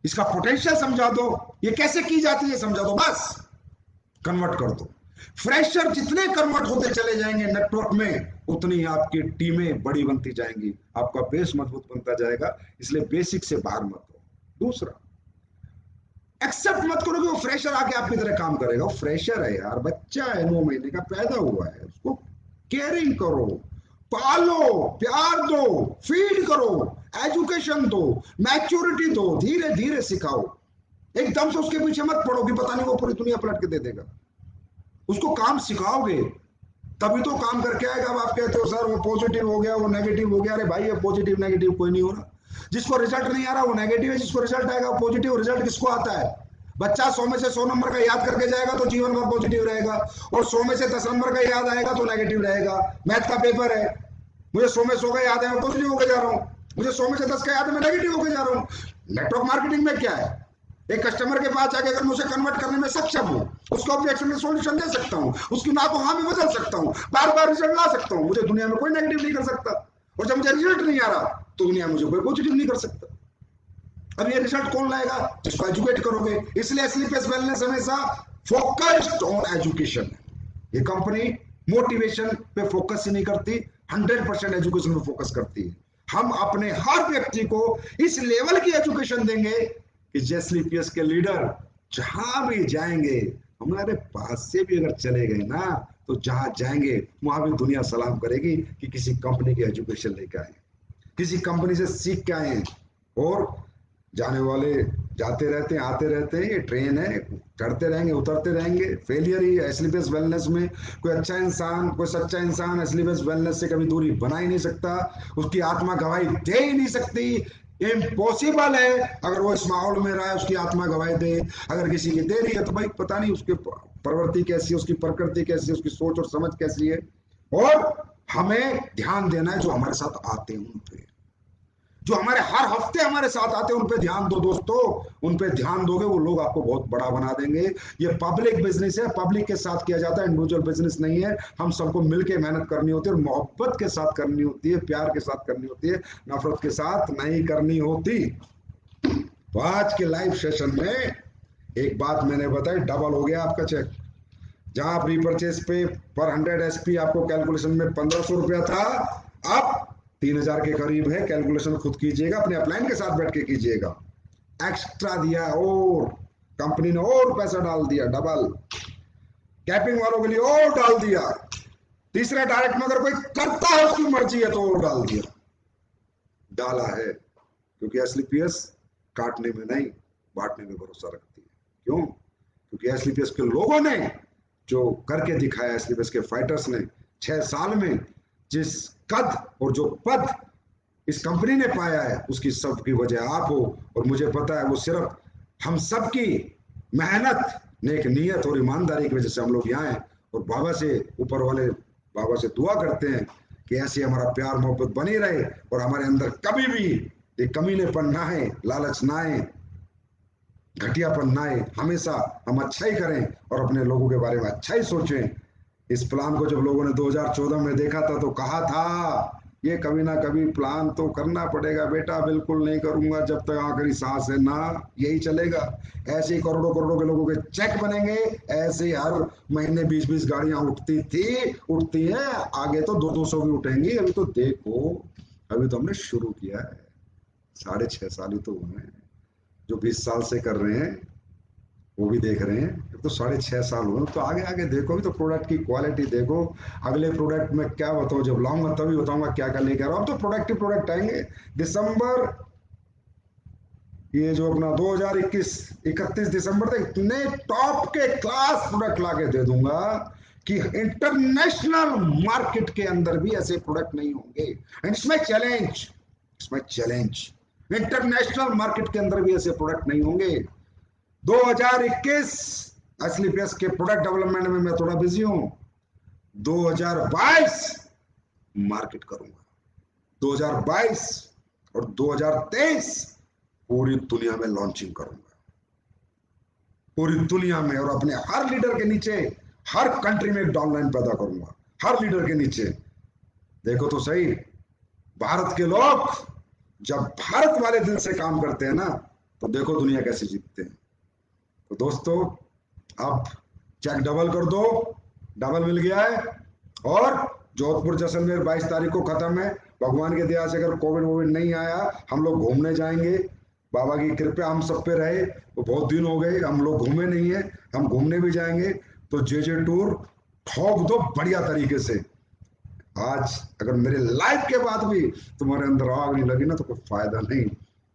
इसका पोटेंशियल समझा दो, ये कैसे की जाती है समझा दो, बस कन्वर्ट कर दो। फ्रेशर जितने कन्वर्ट होते चले जाएंगे नेटवर्क में, उतनी आपकी टीमें बड़ी बनती जाएंगी, आपका बेस मजबूत बनता जाएगा। इसलिए बेसिक से बाहर मत हो। दूसरा, एक्सेप्ट मत करो कि वो फ्रेशर आके आपकी तरह काम करेगा। वो फ्रेशर है यार, बच्चा है, 9 महीने का पैदा हुआ है, उसको केयरिंग करो, पालो, प्यार दो, फीड करो, एजुकेशन दो, मैच्योरिटी दो, धीरे धीरे सिखाओ। एकदम से उसके पीछे मत पड़ो कि पता नहीं वो पूरी दुनिया पलट के दे देगा। उसको काम सिखाओगे तभी तो काम करके आएगा। अब आप कहते हो सर वो पॉजिटिव हो गया, वो नेगेटिव हो गया। अरे भाई, ये पॉजिटिव नेगेटिव कोई नहीं हो रहा। जिसको रिजल्ट नहीं आ रहा वो नेगेटिव है, जिसको रिजल्ट आएगा वो पॉजिटिव। रिजल्ट किसको आता है? बच्चा 100 में से 100 नंबर का याद करके जाएगा तो जीवन भर पॉजिटिव रहेगा, और 100 में से 10 नंबर का याद आएगा तो नेगेटिव रहेगा। मैथ का पेपर है, मुझे 100 में 100 का याद है, मैं पॉजिटिव होकर जा रहा हूँ। मुझे 100 में से 10 का याद है, मैं नेगेटिव होकर जा रहा हूँ। नेटवर्क मार्केटिंग में क्या है? एक कस्टमर के पास जाके अगर मुझे कन्वर्ट करने में सक्षम हूँ, उसको ऑब्जेक्शन में सॉल्यूशन दे सकता हूँ, उसकी ना को हाँ में बदल सकता हूँ, बार बार रिजल्ट ला सकता हूँ, मुझे दुनिया में कोई नेगेटिव नहीं कर सकता। और जब मुझे रिजल्ट नहीं आ रहा तो दुनिया मुझे कोई पॉजिटिव नहीं कर सकता। अब ये रिजल्ट कौन लाएगा? जिसको एजुकेट करोगे। इसलिए एसलीपीएस वेलनेस हमेशा फोकस्ड ऑन एजुकेशन। ये कंपनी मोटिवेशन पे फोकस ही नहीं करती, 100% एजुकेशन पे फोकस करती है। हम अपने हर व्यक्ति को इस लेवल की एजुकेशन देंगे कि एसलीपीएस के लीडर जहां भी जाएंगे, हमारे पास से भी अगर चले गए ना, तो जहां जाएंगे वहां भी दुनिया सलाम करेगी कि किसी कंपनी की एजुकेशन लेकर आए, किसी कंपनी से सीख के आए। और जाने वाले जाते रहते हैं, आते रहते हैं, ये ट्रेन है, चढ़ते रहेंगे, उतरते रहेंगे। फेलियर ही है एस्लीपियस वेलनेस में। कोई अच्छा इंसान, कोई सच्चा इंसान एस्लीपियस वेलनेस से कभी दूरी बना ही नहीं सकता। उसकी आत्मा गवाही दे ही नहीं सकती। इम्पॉसिबल है। अगर वो इस माहौल में रहा है, उसकी आत्मा गवाही दे। अगर किसी की दे रही है तो भाई पता नहीं उसकी प्रवृत्ति कैसी है, उसकी प्रकृति कैसी है, उसकी सोच और समझ कैसी है। और हमें ध्यान देना है जो हमारे साथ आते हैं उन पे, जो हमारे हर हफ्ते हमारे साथ आते हैं उन पे ध्यान दो दोस्तों। उन पे ध्यान दोगे, वो लोग आपको बहुत बड़ा बना देंगे। ये पब्लिक बिजनेस है, पब्लिक के साथ किया जाता है, इंडिविजुअल बिजनेस नहीं है। हम सबको मिलके मेहनत करनी होती है, और मोहब्बत के साथ करनी होती है, प्यार के साथ करनी होती है, नफरत के साथ नहीं करनी होती। तो आज के लाइव सेशन में एक बात मैंने बताई, डबल हो गया आपका चेक। जहां आप रीपर्चेज पे पर 100 एसपी आपको कैलकुलेशन में 1500 रुपया था, अब 3000 के करीब है। कैलकुलेशन खुद कीजिएगा, अपने अपलाइन के साथ बैठ के कीजिएगा। एक्स्ट्रा दिया और कंपनी ने और पैसा डाल दिया, डबल। कैपिंग वालों के लिए और डाल दिया। तीसरा डायरेक्ट में अगर कोई करता है, उसकी मर्जी है, तो और डाल दिया, डाला है। क्योंकि एसलीपीएस काटने में नहीं, बांटने में भरोसा रखती है। क्यों? क्योंकि एसलीपीएस के लोगों ने जो करके दिखाया, एसलीपीएस के फाइटर्स ने 6 साल में जिस कद और जो पद इस कंपनी ने पाया है, उसकी सबकी वजह आप हो। और मुझे पता है वो सिर्फ हम सबकी मेहनत, नेक नीयत और ईमानदारी की वजह से हम लोग यहाँ हैं। और बाबा से, ऊपर वाले बाबा से दुआ करते हैं कि ऐसे हमारा प्यार मोहब्बत बनी रहे, और हमारे अंदर कभी भी ये कमीनेपन ना आए, लालच ना आए, घटियापन ना आए। हमेशा हम अच्छा ही करें और अपने लोगों के बारे में अच्छा ही सोचें। इस प्लान को जब लोगों ने 2014 में देखा था, तो कहा था ये कभी ना कभी प्लान तो करना पड़ेगा बेटा, बिल्कुल नहीं करूंगा जब तक आखिरी सांस है ना, यही चलेगा। ऐसे ही करोड़ों करोड़ों के लोगों के चेक बनेंगे। ऐसे ही हर महीने 20-20 गाड़ियां उठती थी, उठती है, आगे तो 200-200 भी उठेंगी। अभी तो देखो, अभी तो हमने शुरू किया है, 6.5 साल ही तो हुए हैं। जो 20 साल से कर रहे हैं वो भी देख रहे हैं, तो 6.5 साल हुए। तो आगे आगे देखो, भी तो प्रोडक्ट की क्वालिटी देखो। अगले प्रोडक्ट में क्या बताओ, जब लाऊंगा तभी बताऊंगा क्या क्या लेकर आओ। अब तो प्रोडक्टिव प्रोडक्ट आएंगे दिसंबर, ये जो अपना 2021 31 दिसंबर तक इतने टॉप के क्लास प्रोडक्ट लाके दे दूंगा कि इंटरनेशनल मार्केट के अंदर भी ऐसे प्रोडक्ट नहीं होंगे। एंड इसमें चैलेंज, इसमें चैलेंज, इंटरनेशनल मार्केट के अंदर भी ऐसे प्रोडक्ट नहीं होंगे। 2021 एसलीपीएस के प्रोडक्ट डेवलपमेंट में मैं थोड़ा बिजी हूं। 2022 मार्केट करूंगा। 2022 और 2023 पूरी दुनिया में लॉन्चिंग करूंगा, पूरी दुनिया में। और अपने हर लीडर के नीचे, हर कंट्री में एक डाउनलाइन पैदा करूंगा, हर लीडर के नीचे। देखो तो सही, भारत के लोग जब भारत वाले दिल से काम करते हैं ना, तो देखो दुनिया कैसे जीतते हैं। तो दोस्तों, अब चेक डबल कर दो, डबल मिल गया है। और जोधपुर जैसलमेर 22 तारीख को खत्म है। भगवान के दया से अगर कोविड वोविड नहीं आया, हम लोग घूमने जाएंगे। बाबा की कृपा हम सब पे रहे। तो बहुत दिन हो गए हम लोग घूमे नहीं है, हम घूमने भी जाएंगे। तो जे टूर ठोक दो बढ़िया तरीके से। आज अगर मेरे लाइव के बाद भी तुम्हारे अंदर आग नहीं लगी ना, तो कोई फायदा नहीं।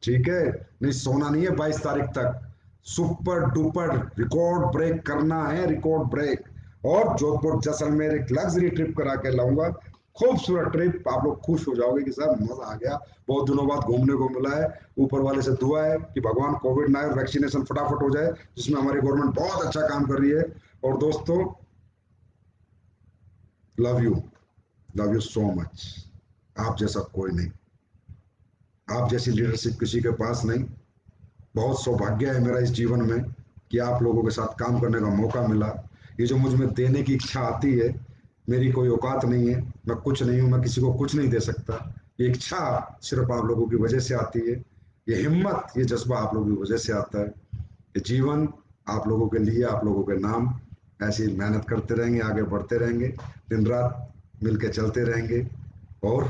ठीक है, नहीं सोना नहीं है 22 तारीख तक। सुपर डुपर रिकॉर्ड ब्रेक करना है, रिकॉर्ड ब्रेक। और जोधपुर जैसलमेर एक लग्जरी ट्रिप करा के लाऊंगा, खूबसूरत ट्रिप। आप लोग खुश हो जाओगे कि सर मजा आ गया, बहुत दिनों बाद घूमने को मिला है। ऊपर वाले से दुआ है कि भगवान कोविड ना आए, वैक्सीनेशन फटाफट हो जाए, जिसमें हमारी गवर्नमेंट बहुत अच्छा काम कर रही है। और दोस्तों, love you, love you so much. आप जैसा कोई नहीं, आप जैसी लीडरशिप किसी के पास नहीं। बहुत सौभाग्य है मेरा इस जीवन में कि आप लोगों के साथ काम करने का मौका मिला। ये जो मुझ में देने की इच्छा आती है, मेरी कोई औकात नहीं है, मैं कुछ नहीं हूं, मैं किसी को कुछ नहीं दे सकता। ये इच्छा सिर्फ आप लोगों की वजह से आती है। ये हिम्मत, ये जज्बा आप लोगों की वजह से आता है। ये जीवन आप लोगों के लिए, आप लोगों के नाम। ऐसे ही मेहनत करते रहेंगे, आगे बढ़ते रहेंगे, दिन रात मिलके चलते रहेंगे, और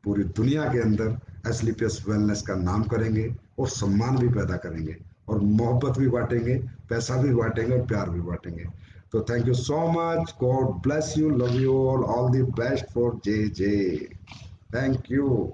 पूरी दुनिया के अंदर एसलीपीएस वेलनेस का नाम करेंगे, और सम्मान भी पैदा करेंगे, और मोहब्बत भी बांटेंगे, पैसा भी बांटेंगे, और प्यार भी बांटेंगे। तो thank you so much, God bless you, love you all the best for J. Thank you.